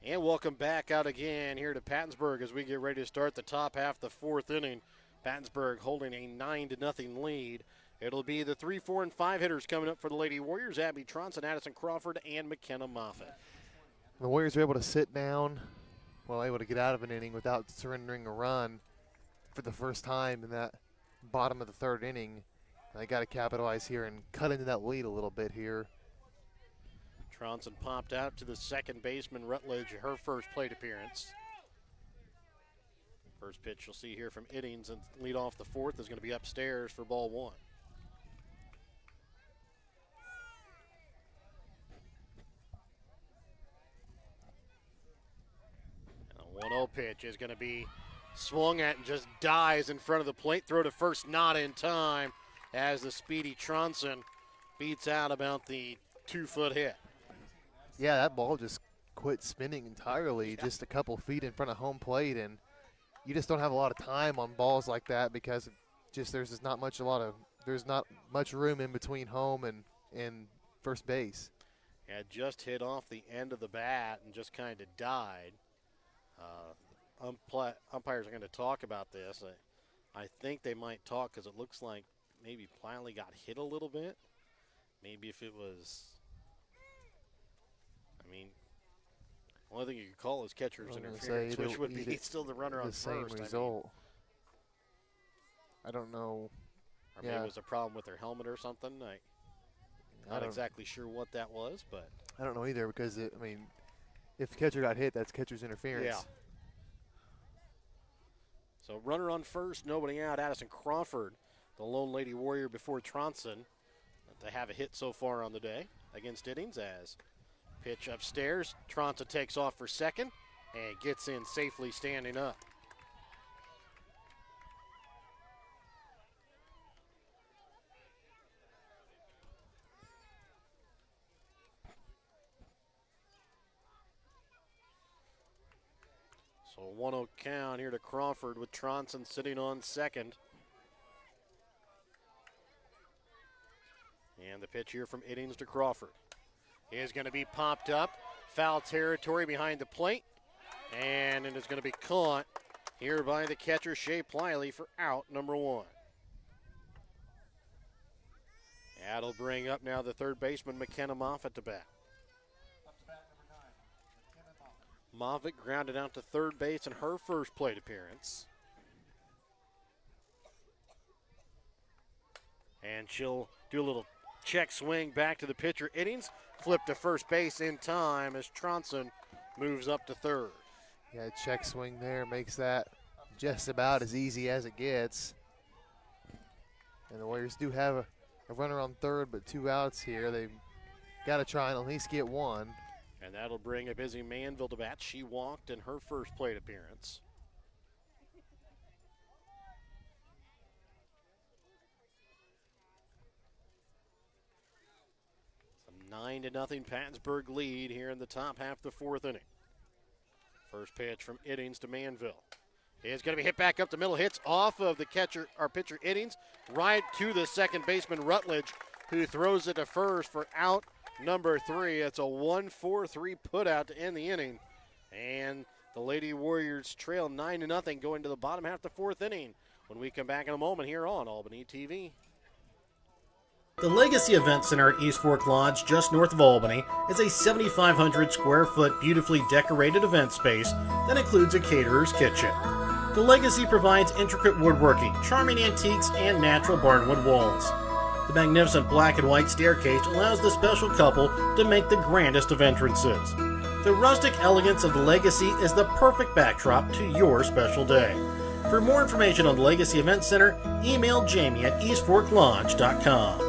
And welcome back out again here to Pattonsburg as we get ready to start the top half of the 4th inning. Pattonsburg holding a 9-0 lead. It'll be the 3, 4, and 5 hitters coming up for the Lady Warriors: Abby Tronson, Addison Crawford, and McKenna Moffitt. The Warriors were able to sit down, able to get out of an inning without surrendering a run for the first time in that bottom of the 3rd inning. They got to capitalize here and cut into that lead a little bit here. Tronson popped out to the second baseman, Rutledge, her first plate appearance. First pitch you'll see here from Iddings and lead off the fourth is going to be upstairs for ball one. And the 1-0 pitch is going to be swung at and just dies in front of the plate. Throw to first, not in time, as the speedy Tronson beats out about the 2-foot hit. Yeah, that ball just quit spinning entirely, just a couple feet in front of home plate, and you just don't have a lot of time on balls like that because there's not much room in between home and first base. Had just hit off the end of the bat and just kind of died. Umpires are going to talk about this. I think they might talk because it looks like maybe Platley got hit a little bit. Maybe if it was, only thing you could call is catcher's interference, which would be still the runner on the same first. result. I don't know. Or maybe it was a problem with their helmet or something. Not exactly sure what that was, but I don't know either because if the catcher got hit, that's catcher's interference. yeah. So runner on first, nobody out. Addison Crawford, the lone Lady Warrior before Tronson. They have a hit so far on the day against Iddings as pitch upstairs. Tronson takes off for second and gets in safely standing up. So 1-0 count here to Crawford with Tronson sitting on second. And the pitch here from Iddings to Crawford is going to be popped up. Foul territory behind the plate. And it is going to be caught here by the catcher, Shea Pliley, for out number one. That'll bring up now the third baseman, McKenna Moffitt, to bat. Moffitt grounded out to third base in her first plate appearance. And she'll do a little check swing back to the pitcher. Iddings flip to first base in time as Tronson moves up to third. Yeah, check swing there makes that just about as easy as it gets. And the Warriors do have a runner on third, but 2 outs here. They've got to try and at least get one. And that'll bring a busy Manville to bat. She walked in her first plate appearance. It's a 9-0 Pattonsburg lead here in the top half of the fourth inning. First pitch from Iddings to Manville. It's going to be hit back up the middle. Hits off of the pitcher Iddings, right to the second baseman Rutledge, who throws it to first for out number 3. It's a 1-4-3 putout to end the inning. And the Lady Warriors trail 9-0 going to the bottom half of the fourth inning when we come back in a moment here on Albany TV. The Legacy Event Center at East Fork Lodge, just north of Albany, is a 7,500 square foot beautifully decorated event space that includes a caterer's kitchen. The Legacy provides intricate woodworking, charming antiques, and natural barnwood walls. The magnificent black and white staircase allows the special couple to make the grandest of entrances. The rustic elegance of the Legacy is the perfect backdrop to your special day. For more information on the Legacy Event Center, email Jamie at eastforklodge.com.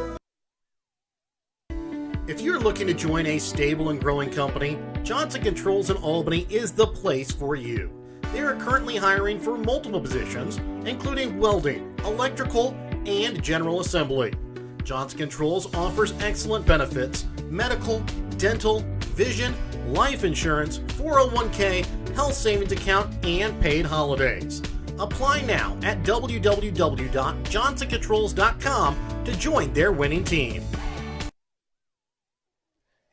If you're looking to join a stable and growing company, Johnson Controls in Albany is the place for you. They are currently hiring for multiple positions, including welding, electrical, and general assembly. Johnson Controls offers excellent benefits: medical, dental, vision, life insurance, 401k, health savings account, and paid holidays. Apply now at www.johnsoncontrols.com to join their winning team.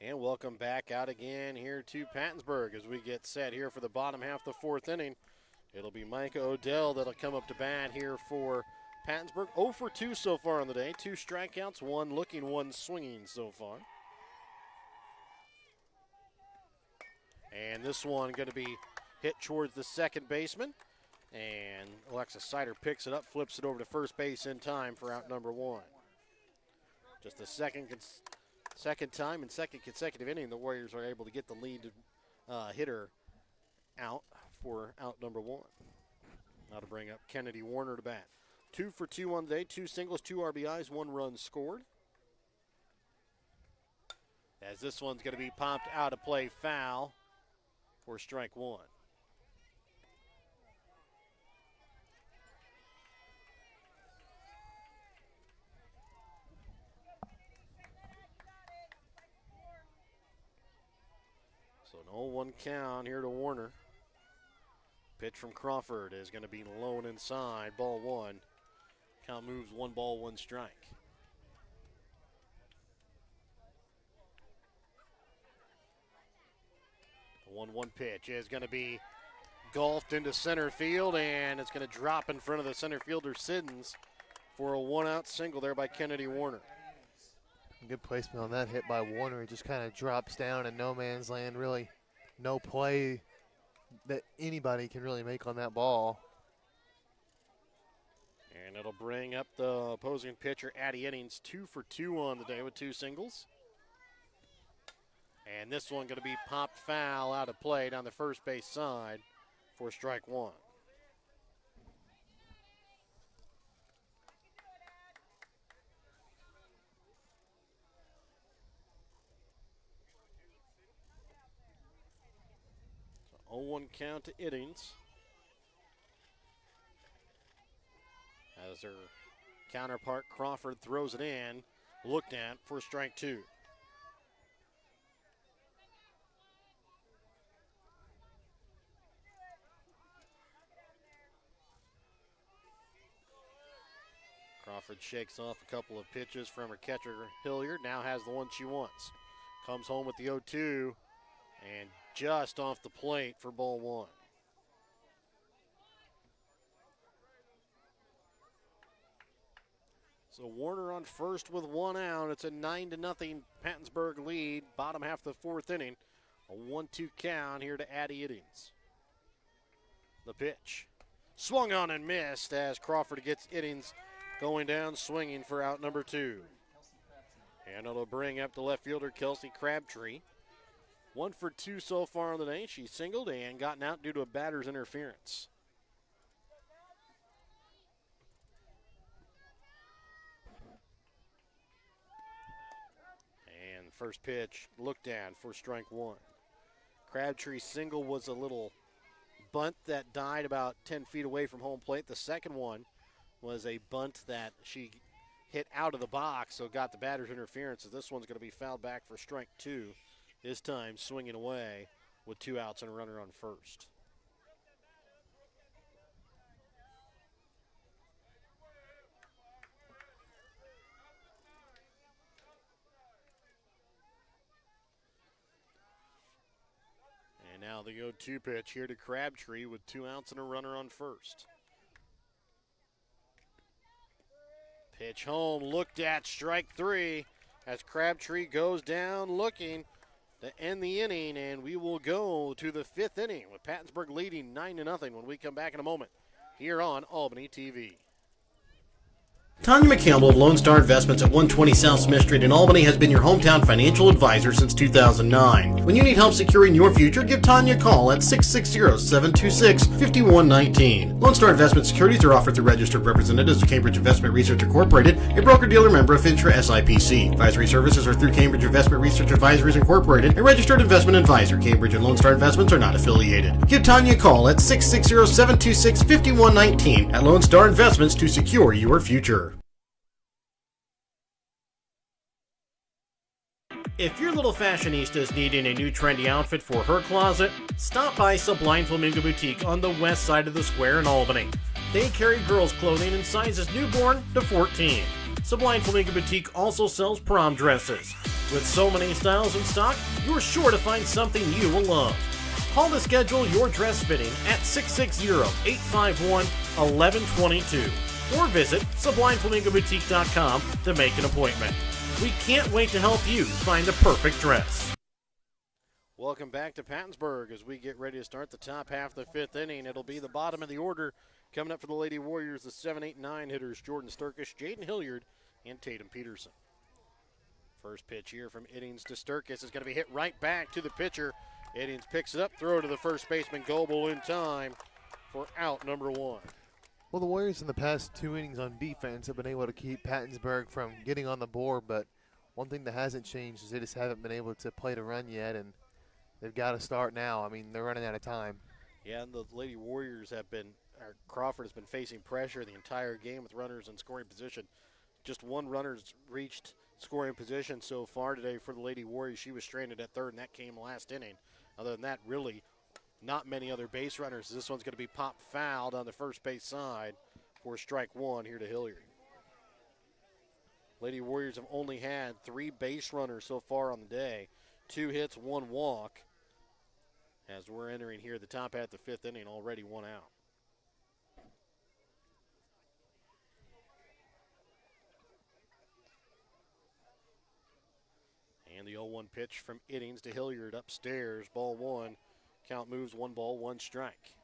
And welcome back out again here to Pattonsburg as we get set here for the bottom half of the fourth inning. It'll be Micah Odell that'll come up to bat here for Pattonsburg. 0 for 2 so far on the day. 2 strikeouts, 1 looking, 1 swinging so far. And this one going to be hit towards the second baseman. And Alexis Sider picks it up, flips it over to first base in time for out number 1. Just a second Second time in second consecutive inning, the Warriors are able to get the lead hitter out for out number one. Now to bring up Kennedy Warner to bat. 2 for 2 on the day, 2 singles, 2 RBIs, 1 run scored. As this one's going to be popped out of play, foul for strike one. So an 0-1 count here to Warner. Pitch from Crawford is going to be low and inside, ball one. Count moves 1 ball, 1 strike. The 1-1 pitch is going to be golfed into center field, and it's going to drop in front of the center fielder Siddons for a 1-out single there by Kennedy Warner. Good placement on that hit by Warner. He just kind of drops down in no man's land. Really no play that anybody can really make on that ball. And it'll bring up the opposing pitcher, Addie Innings, 2 for 2 on the day with 2 singles. And this one going to be popped foul out of play down the first base side for strike one. So 0-1 count to Innings. As their counterpart Crawford throws it in, looked at for strike two. Crawford shakes off a couple of pitches from her catcher Hilliard, now has the one she wants. Comes home with the 0-2 and just off the plate for ball one. So Warner on first with 1 out. It's a 9-0 Pattonsburg lead. Bottom half of the fourth inning. A 1-2 count here to Addie Innings. The pitch. Swung on and missed as Crawford gets Innings going down swinging for out number 2. And it'll bring up the left fielder Kelsey Crabtree. 1 for 2 so far on the day. She singled and gotten out due to a batter's interference. First pitch looked at for strike one. Crabtree's single was a little bunt that died about 10 feet away from home plate. The second one was a bunt that she hit out of the box, so got the batter's interference. So this one's going to be fouled back for strike two. This time swinging away with 2 outs and a runner on first. Now the 0-2 pitch here to Crabtree with 2 outs and a runner on first. Pitch home, looked at, strike 3 as Crabtree goes down looking to end the inning, and we will go to the 5th inning with Pattonsburg leading 9-0 when we come back in a moment here on Albany TV. Tanya McCampbell of Lone Star Investments at 120 South Smith Street in Albany has been your hometown financial advisor since 2009. When you need help securing your future, give Tanya a call at 660-726-5119. Lone Star Investment securities are offered through registered representatives of Cambridge Investment Research Incorporated, a broker-dealer member of FINTRA SIPC. Advisory services are through Cambridge Investment Research Advisories Incorporated, a registered investment advisor. Cambridge and Lone Star Investments are not affiliated. Give Tanya a call at 660-726-5119 at Lone Star Investments to secure your future. If your little fashionista is needing a new trendy outfit for her closet, stop by Sublime Flamingo Boutique on the west side of the square in Albany. They carry girls' clothing in sizes newborn to 14. Sublime Flamingo Boutique also sells prom dresses. With so many styles in stock, you're sure to find something you will love. Call to schedule your dress fitting at 660-851-1122 or visit SublimeFlamingoBoutique.com to make an appointment. We can't wait to help you find the perfect dress. Welcome back to Pattonsburg as we get ready to start the top half of the 5th inning. It'll be the bottom of the order coming up for the Lady Warriors, the 7, 8, 9 hitters, Jordan Sturkish, Jaden Hilliard, and Tatum Peterson. First pitch here from Iddings to Sturkis is going to be hit right back to the pitcher. Iddings picks it up, throw to the first baseman Goebel in time for out number 1. Well, the Warriors in the past 2 innings on defense have been able to keep Pattonsburg from getting on the board, but one thing that hasn't changed is they just haven't been able to play to run yet, and they've got to start now. I mean, they're running out of time. Yeah, and the Lady Warriors have been, Crawford has been facing pressure the entire game with runners in scoring position. Just one runner's reached scoring position so far today for the Lady Warriors. She was stranded at third, and that came last inning. Other than that, really not many other base runners. This one's going to be popped fouled on the first base side for strike 1 here to Hilliard. Lady Warriors have only had 3 base runners so far on the day. 2 hits, 1 walk. As we're entering here the top half of the 5th inning, already 1 out. And the 0-1 pitch from Iddings to Hilliard upstairs. Ball 1. Count moves 1 ball, 1 strike.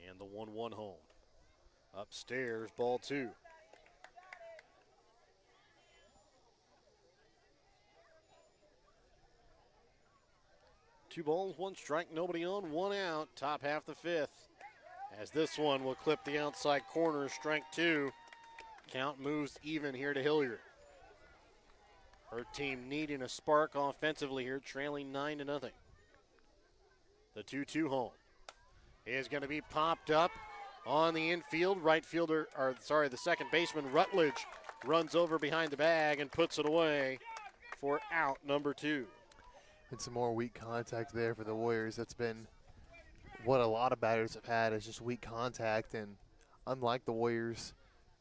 And the 1-1 home. Upstairs, ball 2. 2 balls, 1 strike, nobody on, 1 out. Top half the 5th. As this one will clip the outside corner, strike 2. Count moves even here to Hilliard. Her team needing a spark offensively here, trailing 9-0. The 2-2 home is going to be popped up on the infield. The second baseman Rutledge runs over behind the bag and puts it away for out number 2. And some more weak contact there for the Warriors. That's been what a lot of batters have had, is just weak contact. And unlike the Warriors,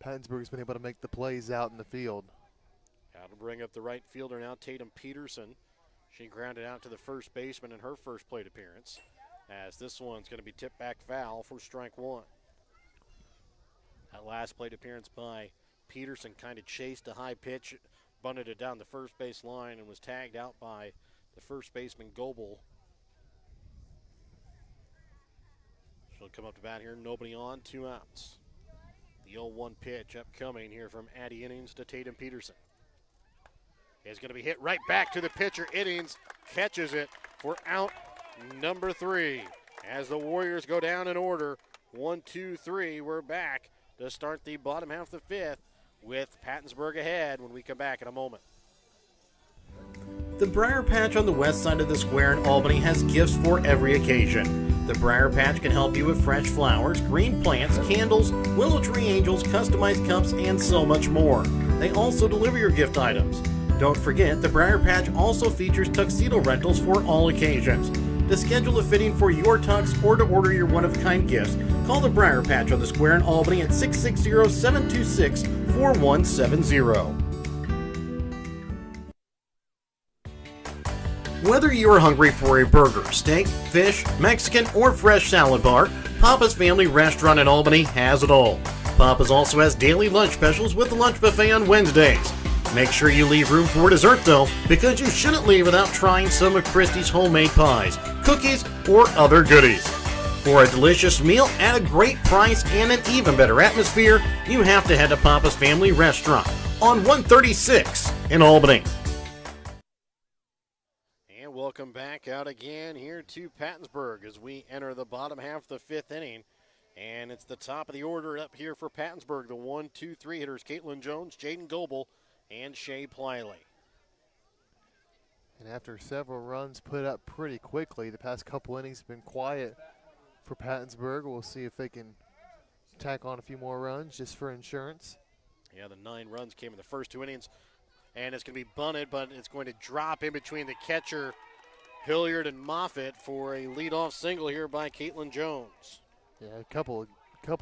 Pattonsburg's been able to make the plays out in the field. Out to bring up the right fielder now, Tatum Peterson. She grounded out to the first baseman in her first plate appearance, as this one's going to be tipped back foul for strike 1. That last plate appearance by Peterson kind of chased a high pitch, bunted it down the first base line, and was tagged out by the first baseman Goebel. She'll come up to bat here, nobody on, 2 outs. The 0-1 pitch upcoming here from Addie Iddings to Tatum Peterson. Is going to be hit right back to the pitcher. Iddings catches it for out number 3. As the Warriors go down in order, 1, 2, 3, we're back to start the bottom half of the 5th with Pattonsburg ahead when we come back in a moment. The Briar Patch on the west side of the square in Albany has gifts for every occasion. The Briar Patch can help you with fresh flowers, green plants, candles, willow tree angels, customized cups, and so much more. They also deliver your gift items. Don't forget, the Briar Patch also features tuxedo rentals for all occasions. To schedule a fitting for your tux or to order your one-of-a-kind gifts, call the Briar Patch on the square in Albany at 660-726-4170. Whether you are hungry for a burger, steak, fish, Mexican, or fresh salad bar, Papa's Family Restaurant in Albany has it all. Papa's also has daily lunch specials with the lunch buffet on Wednesdays. Make sure you leave room for dessert though, because you shouldn't leave without trying some of Christy's homemade pies, cookies, or other goodies. For a delicious meal at a great price and an even better atmosphere, you have to head to Papa's Family Restaurant on 136 in Albany. And welcome back out again here to Pattonsburg as we enter the bottom half of the 5th inning. And it's the top of the order up here for Pattonsburg. The 1, 2, 3 hitters, Caitlin Jones, Jaden Goebel, and Shea Pliley. And after several runs put up pretty quickly, the past couple innings have been quiet for Pattonsburg. We'll see if they can tack on a few more runs just for insurance. Yeah, the 9 runs came in the first 2 innings, and it's going to be bunted, but it's going to drop in between the catcher, Hilliard, and Moffitt for a leadoff single here by Caitlin Jones. Yeah, a couple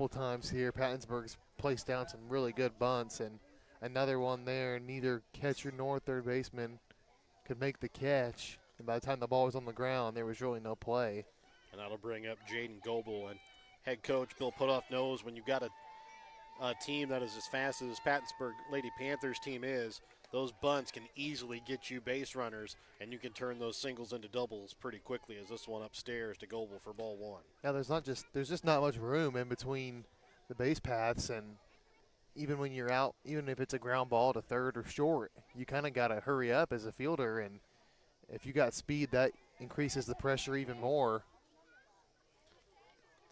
times here, Pattonsburg's placed down some really good bunts, and another one there, neither catcher nor third baseman could make the catch. And by the time the ball was on the ground, there was really no play. And that'll bring up Jaden Goebel. And head coach Bill Putoff knows when you've got a team that is as fast as Pattonsburg Lady Panthers team is, those bunts can easily get you base runners, and you can turn those singles into doubles pretty quickly, as this one upstairs to Goebel for ball one. Yeah, there's just not much room in between the base paths, and even when you're out, even if it's a ground ball to third or short, you kind of got to hurry up as a fielder, and if you got speed, that increases the pressure even more.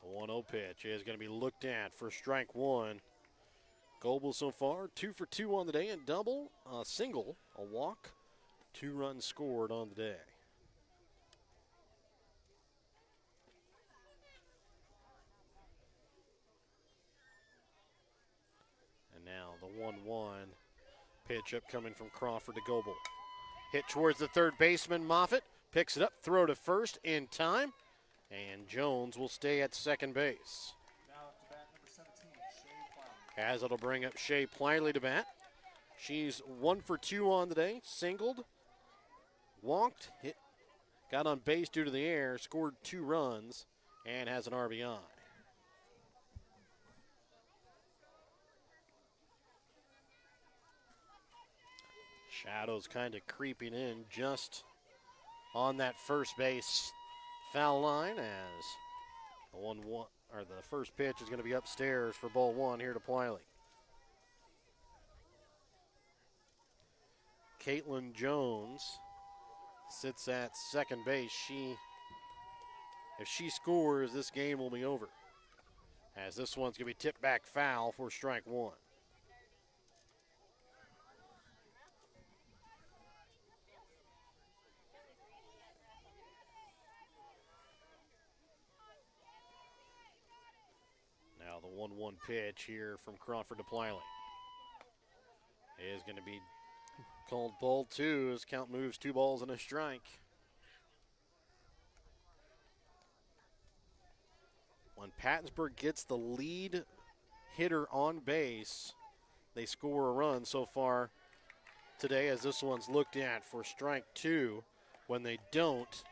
The 1-0 pitch is going to be looked at for strike one. Goebel so far 2 for 2 on the day, and double, a single, a walk, 2 runs scored on the day. And now the 1-1 pitch up coming from Crawford to Goebel. Hit towards the third baseman. Moffitt picks it up, throw to first in time, and Jones will stay at second base. Now to bat number 17, Shea Plowman. As it'll bring up Shea Pliley to bat. She's 1 for 2 on the day, singled, walked, hit, got on base due to the air, scored 2 runs, and has an RBI. Shadows kind of creeping in just on that first base foul line, as the first pitch is going to be upstairs for ball one here to Pliley. Caitlin Jones sits at second base. If she scores, this game will be over, as this one's going to be tipped back foul for strike one. Now the 1-1 pitch here from Crawford to Pliley is going to be called ball 2 as count moves 2 balls and a strike. When Pattonsburg gets the lead hitter on base, they score a run so far today, as this one's looked at for strike 2. When they don't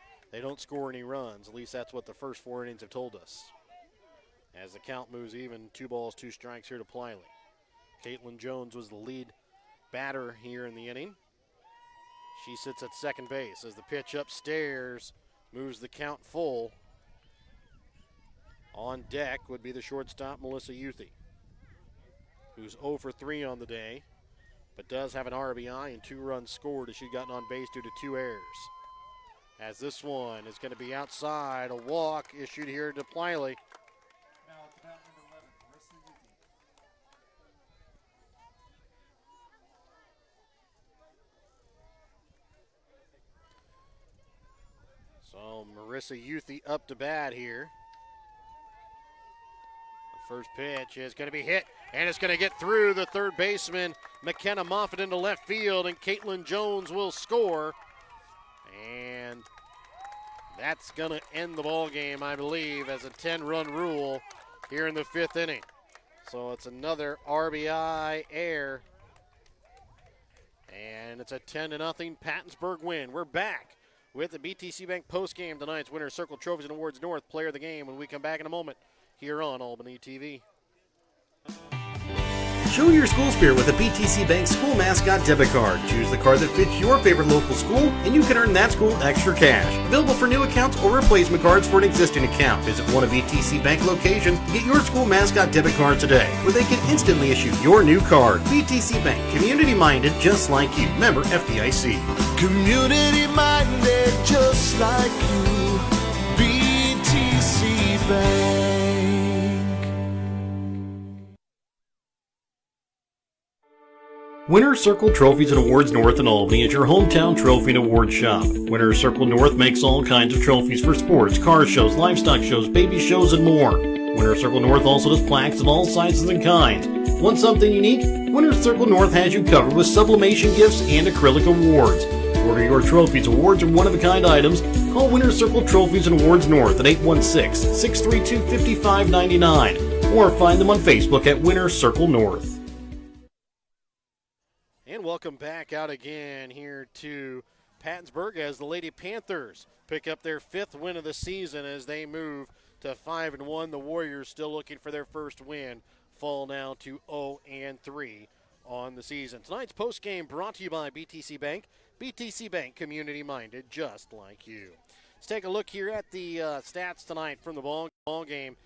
score any runs. At least that's what the first 4 innings have told us. As the count moves even, 2 balls, 2 strikes here to Pliley. Caitlin Jones was the lead batter here in the inning. She sits at second base as the pitch upstairs moves the count full. On deck would be the shortstop, Melissa Youthy, who's 0 for 3 on the day, but does have an RBI and 2 runs scored as she'd gotten on base due to 2 errors. As this one is going to be outside, a walk issued here to Pliley. Now to bat number 11, Marissa Yuthi. So Marissa Youthy up to bat here. The first pitch is going to be hit, and it's going to get through the third baseman, McKenna Moffitt, into left field, and Caitlin Jones will score. And that's going to end the ball game, I believe, as a 10-run rule here in the 5th inning. So it's another RBI error, and it's a 10-0 Pattonsburg win. We're back with the BTC Bank postgame, tonight's Winner's Circle Trophies and Awards North Player of the Game, when we come back in a moment here on Albany TV. Show your school spirit with a BTC Bank school mascot debit card. Choose the card that fits your favorite local school, and you can earn that school extra cash. Available for new accounts or replacement cards for an existing account. Visit one of BTC Bank locations to get your school mascot debit card today, where they can instantly issue your new card. BTC Bank, community-minded just like you. Member FDIC. Community-minded just like you. BTC Bank. Winner's Circle Trophies and Awards North in Albany is your hometown trophy and award shop. Winner's Circle North makes all kinds of trophies for sports, car shows, livestock shows, baby shows, and more. Winner's Circle North also does plaques of all sizes and kinds. Want something unique? Winner's Circle North has you covered with sublimation gifts and acrylic awards. To order your trophies, awards, or one-of-a-kind items, call Winner's Circle Trophies and Awards North at 816-632-5599 or find them on Facebook at Winner's Circle North. And welcome back out again here to Pattonsburg as the Lady Panthers pick up their 5th win of the season as they move to 5-1. The Warriors still looking for their first win, fall now to 0-3 on the season. Tonight's post-game brought to you by BTC Bank. BTC Bank, community-minded, just like you. Let's take a look here at the stats tonight from the ball game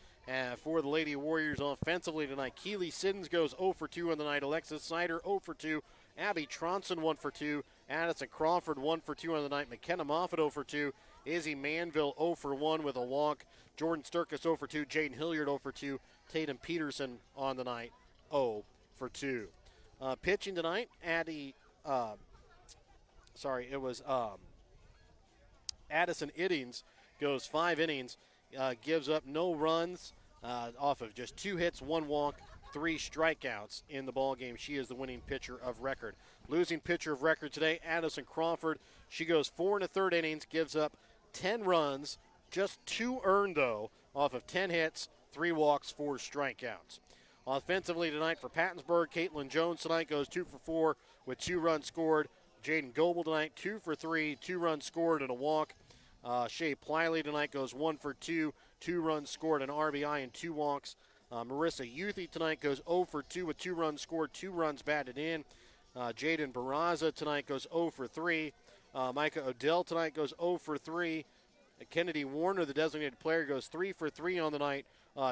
for the Lady Warriors offensively tonight. Keely Siddons goes 0 for 2 on the night. Alexis Snyder 0 for 2. Abby Tronson 1 for 2. Addison Crawford 1 for 2 on the night. McKenna Moffitt 0 for 2. Izzy Manville 0 for 1 with a walk. Jordan Sturkis 0 for 2. Jaden Hilliard 0 for 2. Tatum Peterson on the night 0 for 2. Pitching tonight, Addison Iddings goes 5 innings, gives up no runs off of just 2 hits, 1 walk, 3 strikeouts in the ball game. She is the winning pitcher of record. Losing pitcher of record today, Addison Crawford. She goes 4 1/3 innings, gives up 10 runs, just 2 earned though, off of 10 hits, 3 walks, 4 strikeouts. Offensively tonight for Pattonsburg, Caitlin Jones tonight goes 2 for 4 with 2 runs scored. Jaden Goebel tonight 2 for 3, 2 runs scored and a walk. Shea Pliley tonight goes 1 for 2, 2 runs scored, an RBI and 2 walks. Marissa Youthy tonight goes 0 for 2 with 2 runs scored, 2 runs batted in. Jaden Barraza tonight goes 0 for 3. Micah Odell tonight goes 0 for 3. Kennedy Warner, the designated player, goes 3 for 3 on the night.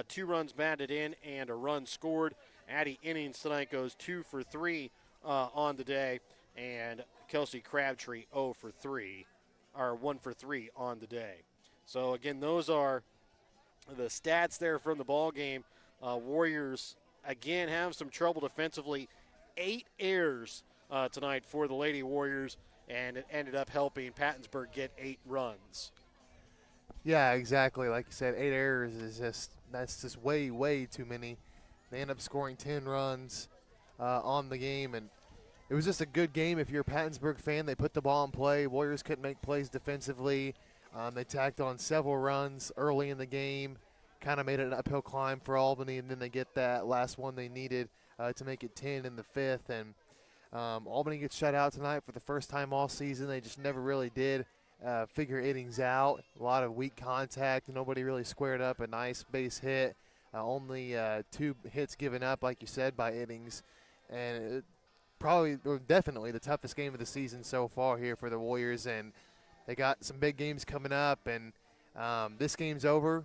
2 runs batted in and a run scored. Addie Innings tonight goes 2 for 3 on the day. And Kelsey Crabtree 1 for 3 on the day. So again, those are the stats there from the ball game. Warriors again have some trouble defensively. 8 errors tonight for the Lady Warriors, and it ended up helping Pattonsburg get 8 runs. Yeah, exactly. Like you said, 8 errors that's just way, way too many. They end up scoring 10 runs on the game, and it was just a good game. If you're a Pattonsburg fan, they put the ball in play. Warriors couldn't make plays defensively. They tacked on several runs early in the game, kind of made it an uphill climb for Albany, and then they get that last one they needed to make it 10 in the 5th. And Albany gets shut out tonight for the first time all season. They just never really did figure innings out. A lot of weak contact. Nobody really squared up a nice base hit. Only 2 hits given up, like you said, by innings. And definitely the toughest game of the season so far here for the Warriors. And they got some big games coming up. And this game's over.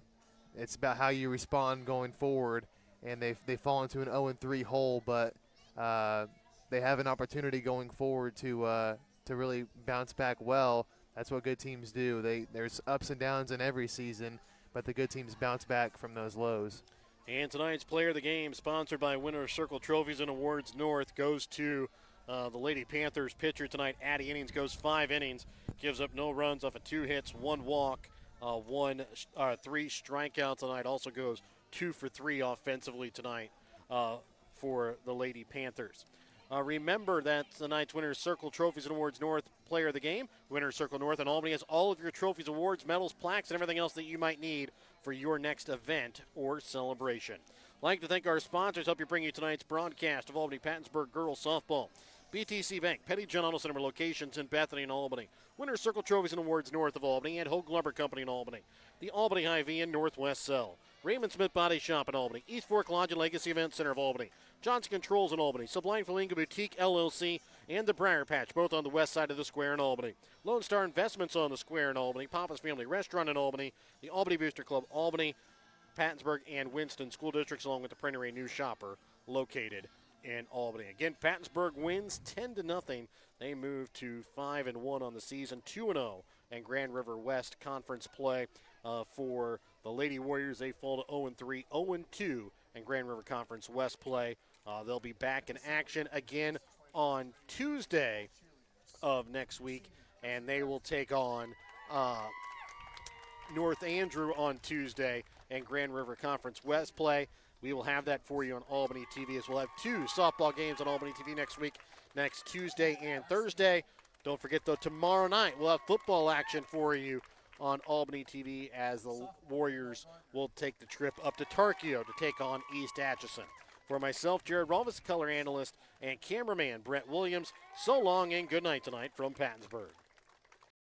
It's about how you respond going forward. And they fall into an 0-3 hole, but they have an opportunity going forward to really bounce back well. That's what good teams do. There's ups and downs in every season, but the good teams bounce back from those lows. And tonight's player of the game, sponsored by Winner's Circle Trophies and Awards North, goes to the Lady Panthers pitcher tonight. Addie Innings goes 5 innings, gives up no runs off of 2 hits, 1 walk, 3 strikeouts tonight. Also goes 2 for 3 offensively tonight for the Lady Panthers. Remember that tonight's Winner's Circle Trophies and Awards North player of the game, Winner's Circle North in Albany, has all of your trophies, awards, medals, plaques, and everything else that you might need for your next event or celebration. I'd like to thank our sponsors, help you bring you tonight's broadcast of Albany Pattonsburg Girls Softball. BTC Bank, Petty John Auto Center locations in Bethany and Albany. Winner's Circle Trophies and Awards North of Albany, and Hogue Lumber Company in Albany. The Albany Hy-Vee and Northwest Cell. Raymond Smith Body Shop in Albany. East Fork Lodge and Legacy Event Center of Albany. Johnson Controls in Albany. Sublime Flamingo Boutique LLC and the Briar Patch, both on the west side of the square in Albany. Lone Star Investments on the square in Albany. Papa's Family Restaurant in Albany. The Albany Booster Club, Albany, Pattonsburg, and Winston School Districts, along with the Printery New Shopper located in Albany. Again, Pattonsburg wins 10-0. They move to 5-1 on the season, 2-0 in Grand River West Conference play for the Lady Warriors. They fall to 0-3, 0-2 in Grand River Conference West play. They'll be back in action again on Tuesday of next week, and they will take on North Andrew on Tuesday in Grand River Conference West play. We will have that for you on Albany TV, as we'll have 2 softball games on Albany TV next week, next Tuesday and Thursday. Don't forget, though, tomorrow night we'll have football action for you on Albany TV as the Warriors will take the trip up to Tarkio to take on East Atchison. For myself, Jared Rolfus, color analyst, and cameraman Brett Williams, so long and good night tonight from Pattonsburg.